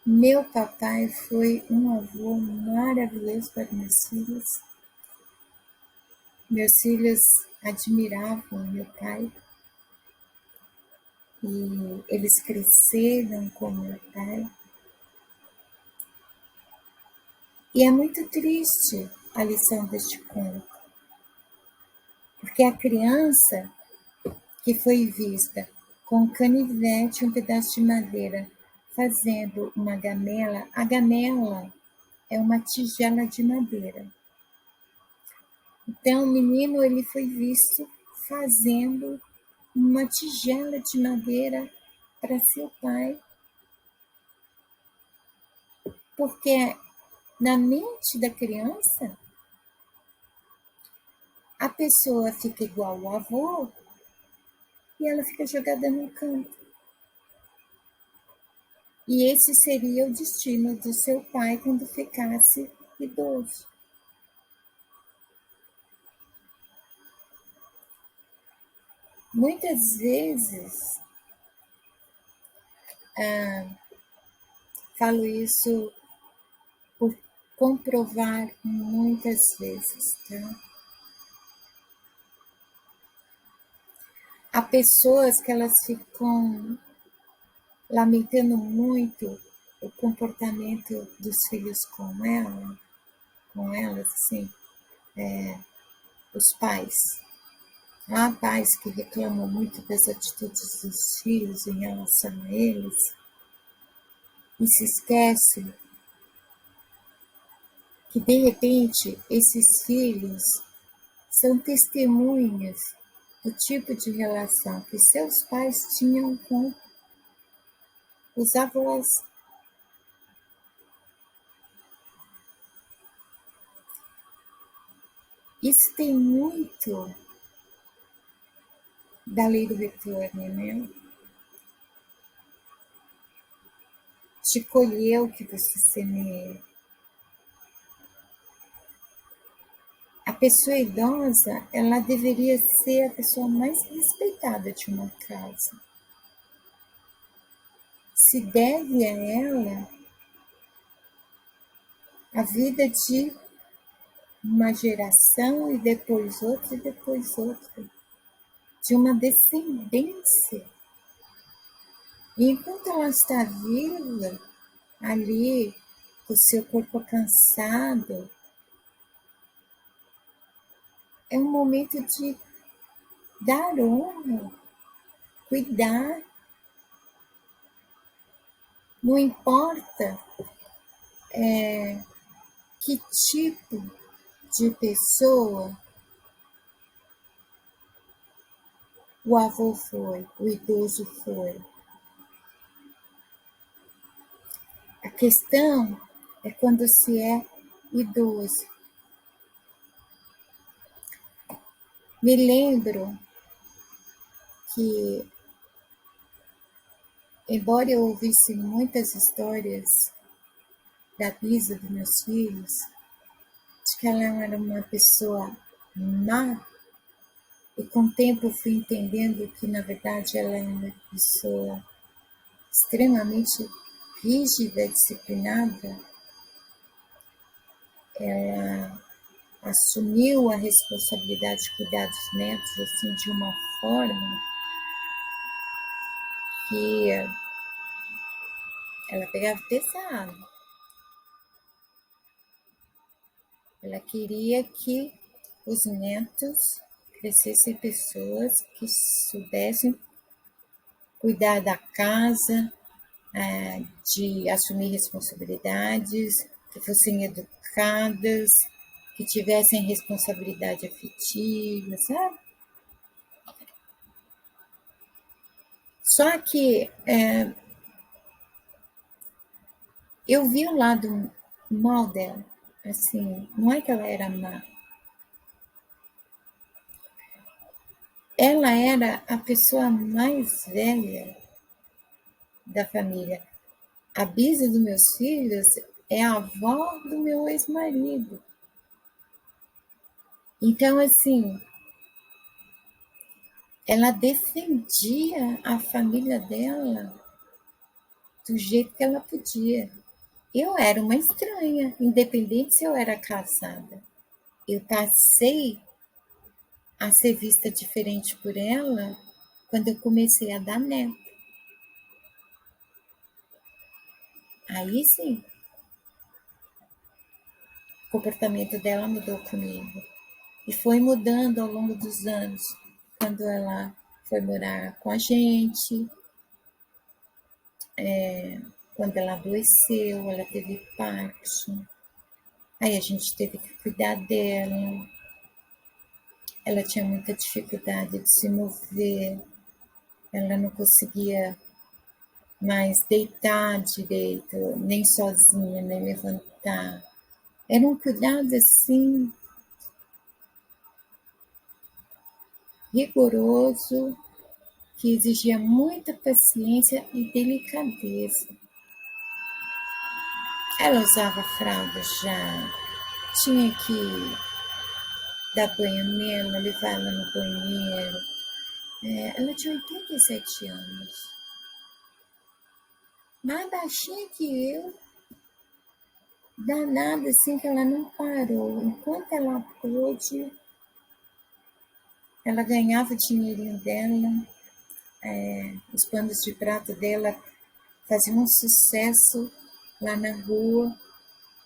Meu papai foi um avô maravilhoso para meus filhos. Meus filhos admiravam meu pai e eles cresceram com meu pai. E é muito triste a lição deste conto, porque a criança que foi vista com um canivete e um pedaço de madeira fazendo uma gamela, a gamela é uma tigela de madeira. Então o menino ele foi visto fazendo uma tigela de madeira para seu pai, porque na mente da criança a pessoa fica igual ao avô e ela fica jogada no canto. E esse seria o destino do seu pai quando ficasse idoso. Muitas vezes, falo isso por comprovar muitas vezes, tá? Há pessoas que elas ficam lamentando muito o comportamento dos filhos com elas, assim, os pais. Há pais que reclamam muito das atitudes dos filhos em relação a eles e se esquecem que, de repente, esses filhos são testemunhas do tipo de relação que seus pais tinham com os avós. Isso tem muito da lei do retorno, né? De colher o que você semeia. A pessoa idosa, ela deveria ser a pessoa mais respeitada de uma casa. Se deve a ela a vida de uma geração e depois outra e depois outra, de uma descendência. E enquanto ela está viva, ali, com o seu corpo cansado, é um momento de dar honra, cuidar. Não importa que tipo de pessoa o avô foi, o idoso foi. A questão é quando se é idoso. Me lembro que, embora eu ouvisse muitas histórias da bisa dos meus filhos, de que ela era uma pessoa má, e com o tempo fui entendendo que, na verdade, ela é uma pessoa extremamente rígida, disciplinada. Ela assumiu a responsabilidade de cuidar dos netos assim, de uma forma que ela pegava pesado. Ela queria que os netos crescessem pessoas que soubessem cuidar da casa, de assumir responsabilidades, que fossem educadas, que tivessem responsabilidade afetiva, sabe? Só que eu vi o lado mal dela. Assim, não é que ela era má. Ela era a pessoa mais velha da família. A bisa dos meus filhos é a avó do meu ex-marido. Então, assim, ela defendia a família dela do jeito que ela podia. Eu era uma estranha, independente se eu era casada. Eu passei a ser vista diferente por ela quando eu comecei a dar neto. Aí sim, o comportamento dela mudou comigo. E foi mudando ao longo dos anos. Quando ela foi morar com a gente, quando ela adoeceu, ela teve Parkinson. Aí a gente teve que cuidar dela. Ela tinha muita dificuldade de se mover. Ela não conseguia mais deitar direito, nem sozinha, nem levantar. Era um cuidado assim rigoroso, que exigia muita paciência e delicadeza. Ela usava fralda já, tinha que dar banho nela, levar ela no banheiro. Ela tinha 87 anos, mais baixinha que eu, danada assim que ela não parou. Enquanto ela pôde, ela ganhava o dinheirinho dela, os panos de prato dela faziam um sucesso lá na rua.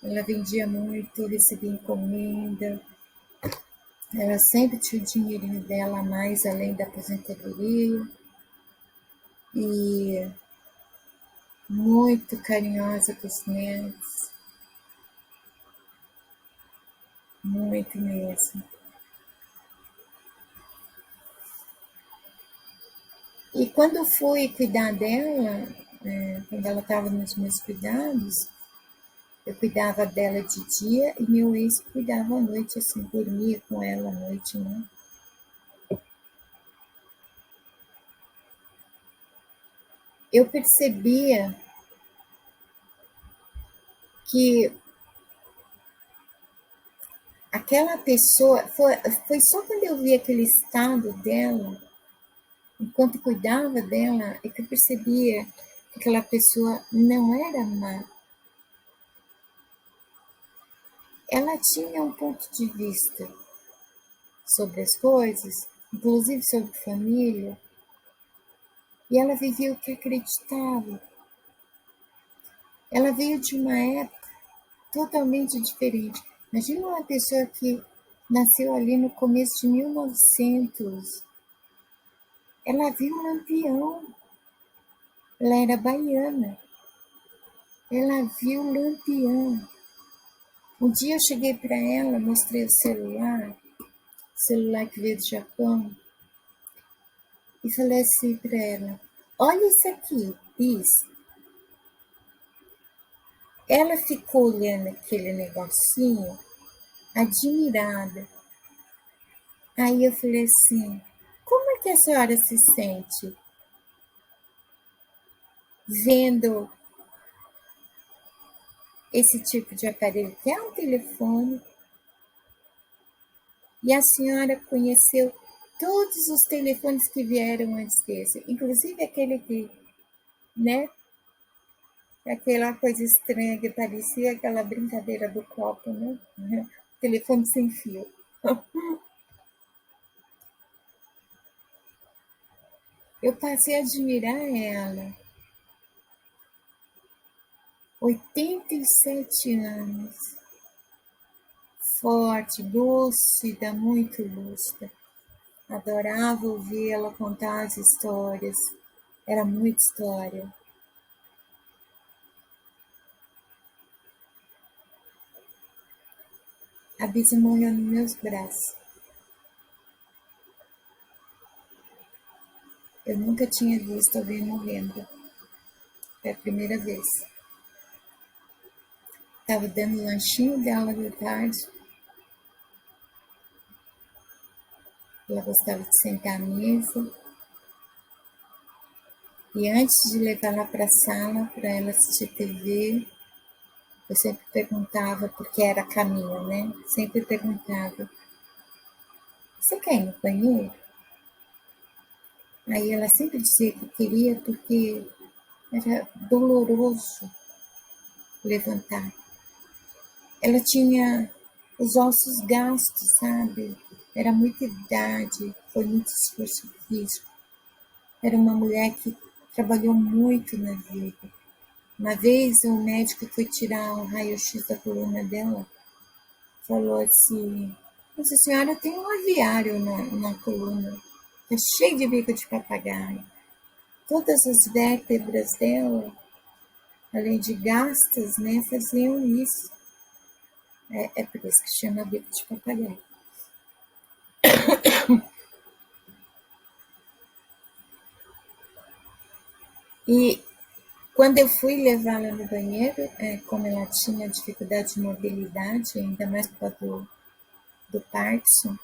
Ela vendia muito, recebia encomenda. Ela sempre tinha o dinheirinho dela a mais, além da aposentadoria. E muito carinhosa com os netos. Muito mesmo. E quando eu fui cuidar dela, quando ela estava nos meus cuidados, eu cuidava dela de dia e meu ex cuidava à noite, assim, dormia com ela à noite, né? Eu percebia que aquela pessoa, foi só quando eu vi aquele estado dela, enquanto cuidava dela, é que eu percebia que aquela pessoa não era má. Ela tinha um ponto de vista sobre as coisas, inclusive sobre família, e ela vivia o que acreditava. Ela veio de uma época totalmente diferente. Imagina uma pessoa que nasceu ali no começo de 1900. Ela viu um Lampião. Ela era baiana. Ela viu o Lampião. Um dia eu cheguei para ela, mostrei o celular que veio do Japão. e falei assim para ela: olha isso aqui, isso. Ela ficou olhando aquele negocinho, admirada. Aí eu falei assim: como é que a senhora se sente vendo esse tipo de aparelho, que é um telefone, e a senhora conheceu todos os telefones que vieram antes desse, inclusive aquele que, né? Aquela coisa estranha que parecia aquela brincadeira do copo, né? Telefone sem fio. Eu passei a admirar ela. 87 anos. Forte, lúcida, muito lúcida. Adorava ouvir ela contar as histórias. Era muita história. A Bisa morreu nos meus braços. Eu nunca tinha visto alguém morrendo. Foi a primeira vez. Estava dando o lanchinho dela de tarde. Ela gostava de sentar à mesa. E antes de levar ela para a sala, para ela assistir TV, eu sempre perguntava, porque era caminho, né? Sempre perguntava: você quer ir no banheiro? Aí ela sempre dizia que queria porque era doloroso levantar. Ela tinha os ossos gastos, sabe? Era muita idade, foi muito esforço físico. Era uma mulher que trabalhou muito na vida. Uma vez o médico foi tirar o raio-x da coluna dela, falou assim: mas a senhora tem um aviário na coluna, tá cheio de bico de papagaio. Todas as vértebras dela, além de gastas, né, faziam isso. É por isso que chama bico de papagaio. E quando eu fui levá-la no banheiro, como ela tinha dificuldade de mobilidade, ainda mais por causa do Parkinson,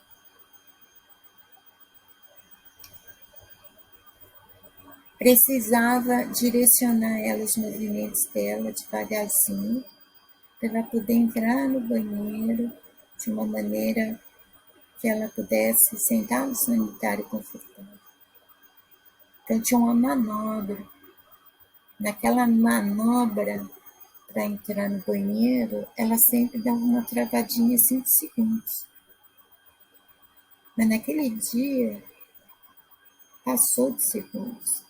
precisava direcionar ela, os movimentos dela devagarzinho, para ela poder entrar no banheiro de uma maneira que ela pudesse sentar no sanitário confortável. Então tinha uma manobra. Naquela manobra para entrar no banheiro, ela sempre dava uma travadinha 5 segundos. Mas naquele dia, passou de segundos.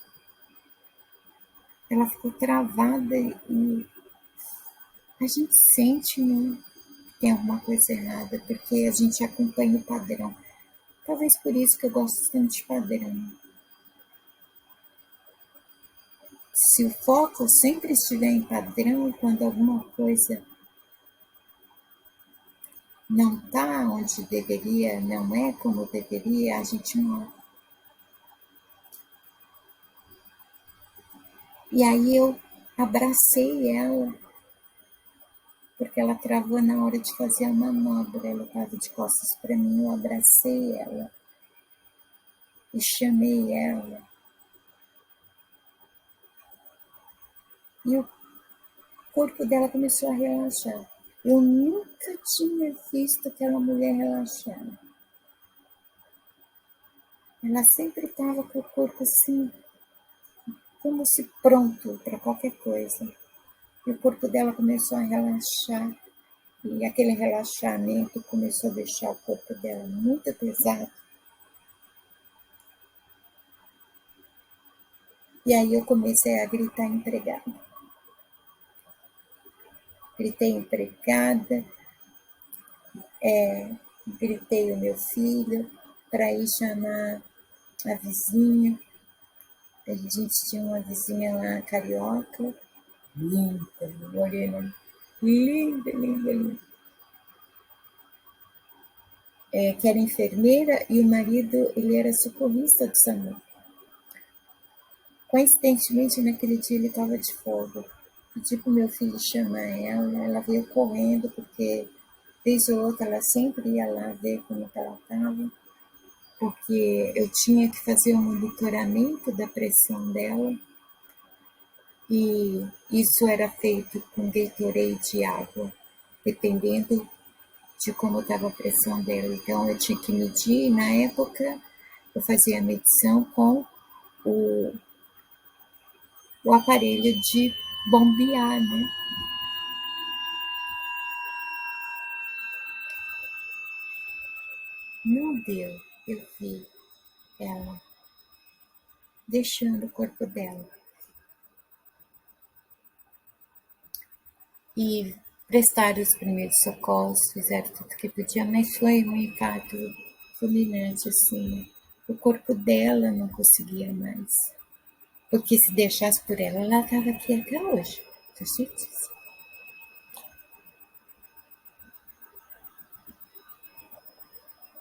Ela ficou travada e a gente sente, né, que tem alguma coisa errada, porque a gente acompanha o padrão. Talvez por isso que eu gosto tanto de padrão. Se o foco sempre estiver em padrão, quando alguma coisa não está onde deveria, não é como deveria, a gente não. E aí eu abracei ela, porque ela travou na hora de fazer a manobra. Ela estava de costas para mim, eu abracei ela e chamei ela. E o corpo dela começou a relaxar. Eu nunca tinha visto aquela mulher relaxar. Ela sempre estava com o corpo assim, como se pronto para qualquer coisa. E o corpo dela começou a relaxar. E aquele relaxamento começou a deixar o corpo dela muito pesado. E aí eu comecei a gritar empregada. Gritei empregada, gritei o meu filho para ir chamar a vizinha. A gente tinha uma vizinha lá, carioca, linda, morena, linda, linda, linda. Que era enfermeira, e o marido, ele era socorrista do SAMU. Coincidentemente, naquele dia ele estava de folga. Pedi pro meu filho chamar ela veio correndo, porque vez ou outra ela sempre ia lá ver como que ela estava, porque eu tinha que fazer um monitoramento da pressão dela, e isso era feito com Gatorade e água, dependendo de como estava a pressão dela. Então eu tinha que medir, e na época eu fazia a medição com o, o aparelho de bombear, né? Não deu, eu vi ela deixando o corpo dela. E prestaram os primeiros socorros, fizeram tudo que podia, mas foi um infarto fulminante, assim. O corpo dela não conseguia mais. Porque se deixasse por ela estava aqui até hoje. Tenho certeza.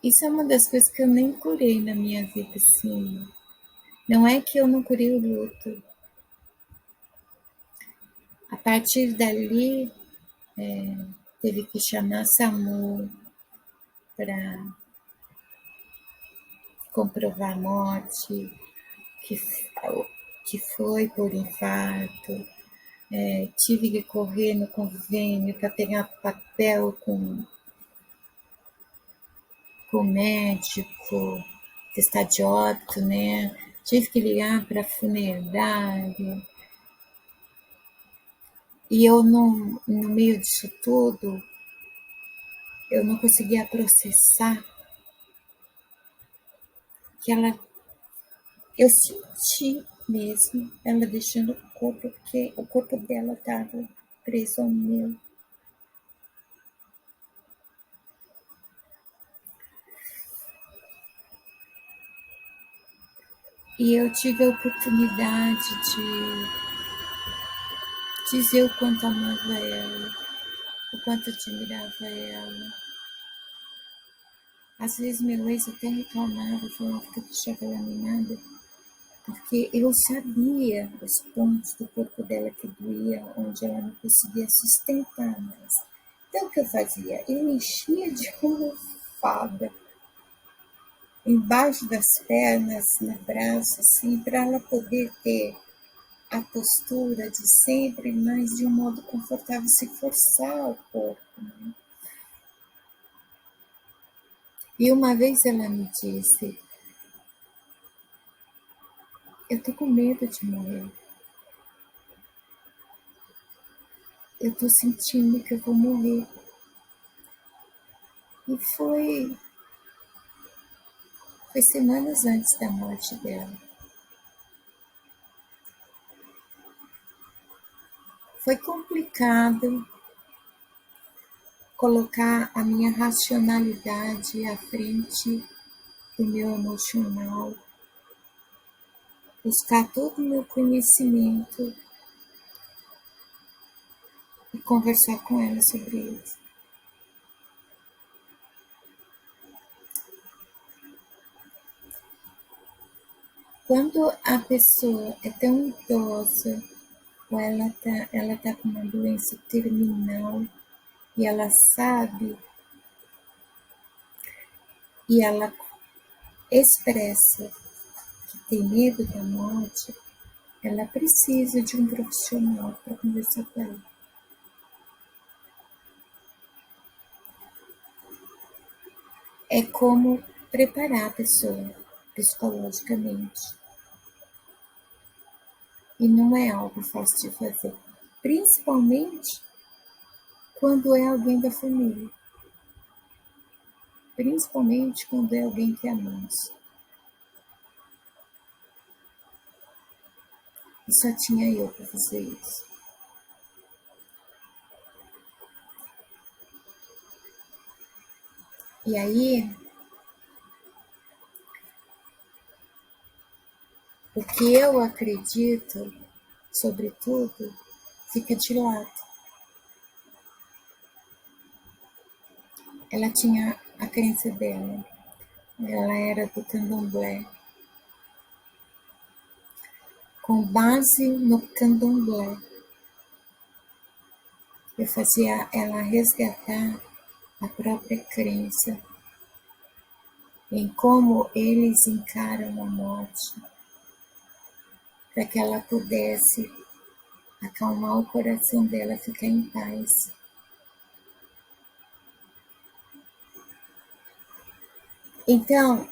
Isso é uma das coisas que eu nem curei na minha vida, assim. Não é que eu não curei o luto. A partir dali, teve que chamar SAMU para comprovar a morte, que, que foi por infarto. Tive que correr no convênio para pegar papel com o médico, testar de óbito, né? Tive que ligar para a funerária. E eu não, no meio disso tudo, eu não conseguia processar que ela, eu senti mesmo ela deixando o corpo, porque o corpo dela estava preso ao meu. E eu tive a oportunidade de dizer o quanto amava ela, o quanto admirava ela. Às vezes meu ex até reclamava, falava que eu deixava ela minada, porque eu sabia os pontos do corpo dela que doía, onde ela não conseguia sustentar mais. Então o que eu fazia? Eu enchia de almofada embaixo das pernas, no braço, assim, para ela poder ter a postura de sempre, mas de um modo confortável, se forçar o corpo. Né? E uma vez ela me disse: eu tô com medo de morrer. Eu tô sentindo que eu vou morrer. E foi semanas antes da morte dela. Foi complicado colocar a minha racionalidade à frente do meu emocional, buscar todo o meu conhecimento e conversar com ela sobre isso. Quando a pessoa é tão idosa ou ela tá com uma doença terminal e ela sabe e ela expressa que tem medo da morte, ela precisa de um profissional para conversar com ela. É como preparar a pessoa psicologicamente. E não é algo fácil de fazer, principalmente quando é alguém da família, principalmente quando é alguém que amamos. E só tinha eu para fazer isso. E aí, o que eu acredito, sobretudo, fica de lado. Ela tinha a crença dela, ela era do candomblé. com base no candomblé. Eu fazia ela resgatar a própria crença em como eles encaram a morte, para que ela pudesse acalmar o coração dela, ficar em paz. Então,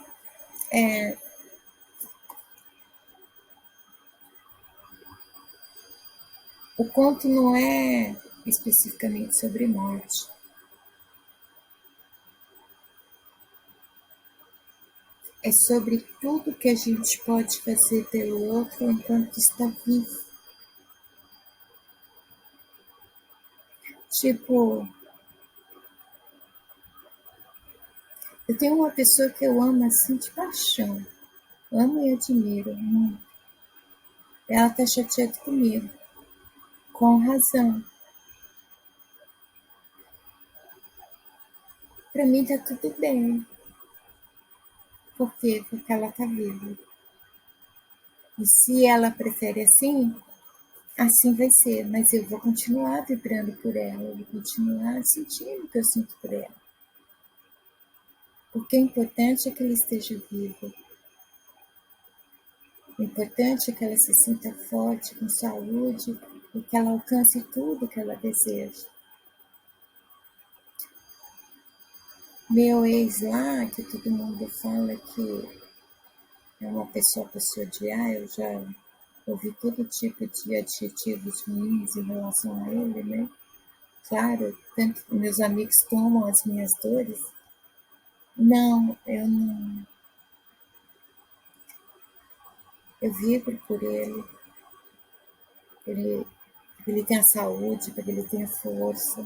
o conto não é especificamente sobre morte. É sobre tudo que a gente pode fazer pelo outro enquanto está vivo. Tipo, eu tenho uma pessoa que eu amo assim de paixão. Amo e admiro muito. Ela tá chateada comigo. Com razão. Pra mim tá tudo bem. Por quê? Porque ela tá viva. E se ela prefere assim, assim vai ser. Mas eu vou continuar vibrando por ela. Eu vou continuar sentindo o que eu sinto por ela. Porque o importante é que ela esteja viva. O importante é que ela se sinta forte, com saúde, e que ela alcance tudo que ela deseja. Meu ex lá, que todo mundo fala que é uma pessoa para se odiar, eu já ouvi todo tipo de adjetivos ruins em relação a ele, né? Claro, tanto que meus amigos tomam as minhas dores. Não, eu não. Eu vibro por ele. Ele, ele tenha saúde, para que ele tenha força,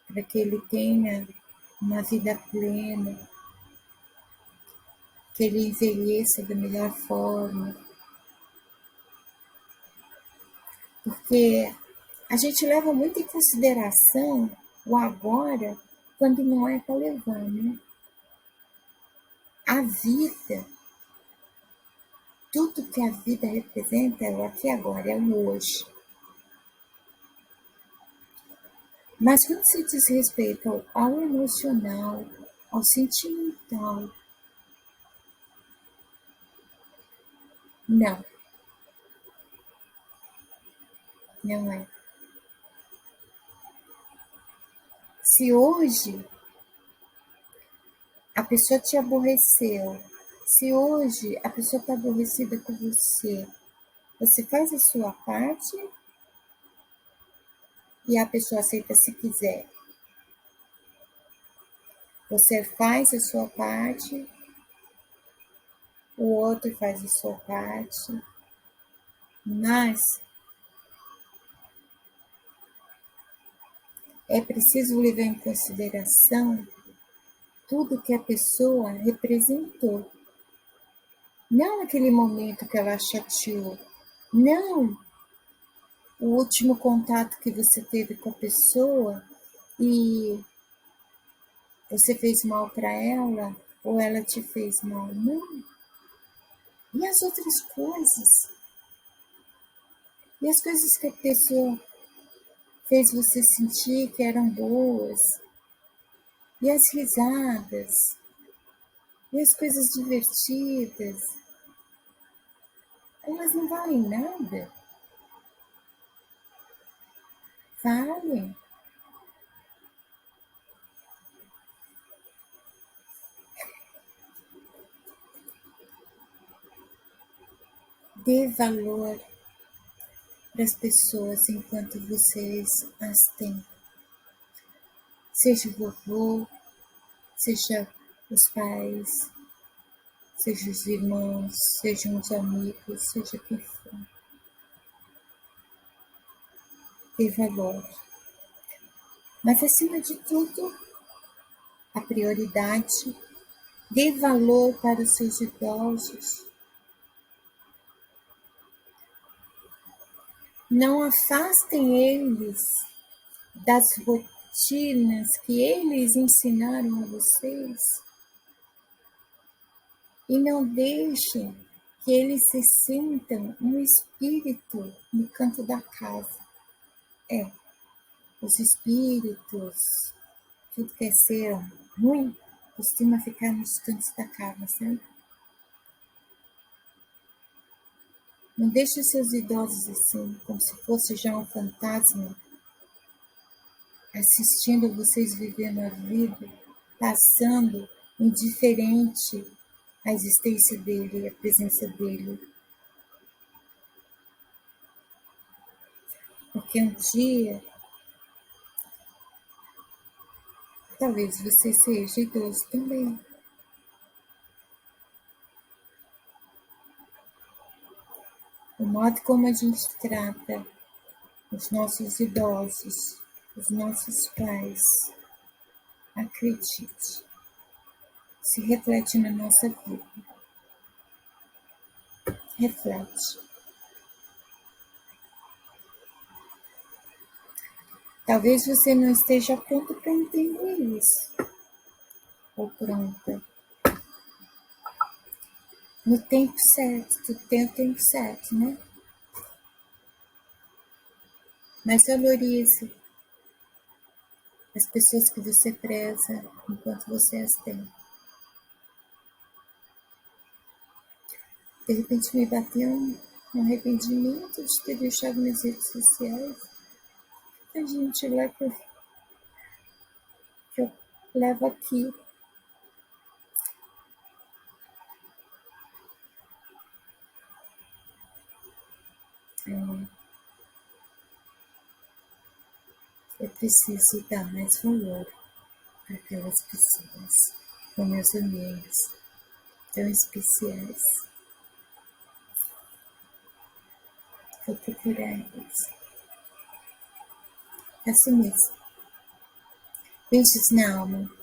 para que ele tenha uma vida plena, que ele envelheça da melhor forma. Porque a gente leva muito em consideração o agora quando não é para levar, né? A vida, tudo que a vida representa é o aqui e agora, é o hoje. Mas quando se diz respeito ao emocional, ao sentimental, não, não é. Se hoje a pessoa te aborreceu, se hoje a pessoa está aborrecida com você, você faz a sua parte e a pessoa aceita se quiser. Você faz a sua parte, o outro faz a sua parte, mas é preciso levar em consideração tudo que a pessoa representou. Não aquele momento que ela chateou, não o último contato que você teve com a pessoa e você fez mal para ela ou ela te fez mal, não. E as outras coisas? E as coisas que a pessoa fez você sentir que eram boas? E as risadas? E as coisas divertidas? Elas não valem nada? Valem. Dê valor para as pessoas enquanto vocês as têm. Seja o vovô, seja os pais, seja os irmãos, sejam os amigos, seja quem for. Dê valor. Mas, acima de tudo, a prioridade, dê valor para os seus idosos. Não afastem eles das rotinas que eles ensinaram a vocês. E não deixem que eles se sintam um espírito no canto da casa. Os espíritos, tudo que é ser ruim, costuma ficar nos cantos da casa, certo? Não deixe os seus idosos assim, como se fosse já um fantasma, assistindo vocês vivendo a vida, passando indiferente à existência dele, à presença dele. Porque um dia, talvez você seja idoso também. O modo como a gente trata os nossos idosos, os nossos pais, acredite, se reflete na nossa vida. Reflete. Talvez você não esteja pronto para entender isso, ou pronta. No tempo certo, tudo tem o tempo certo, né? Mas valorize as pessoas que você preza enquanto você as tem. De repente me bateu um arrependimento de ter deixado minhas redes sociais. A gente lá que eu levo aqui. Eu preciso dar mais valor para aquelas pessoas, com meus amigos tão especiais. Vou procurar eles. Assim mesmo. Beijos na alma.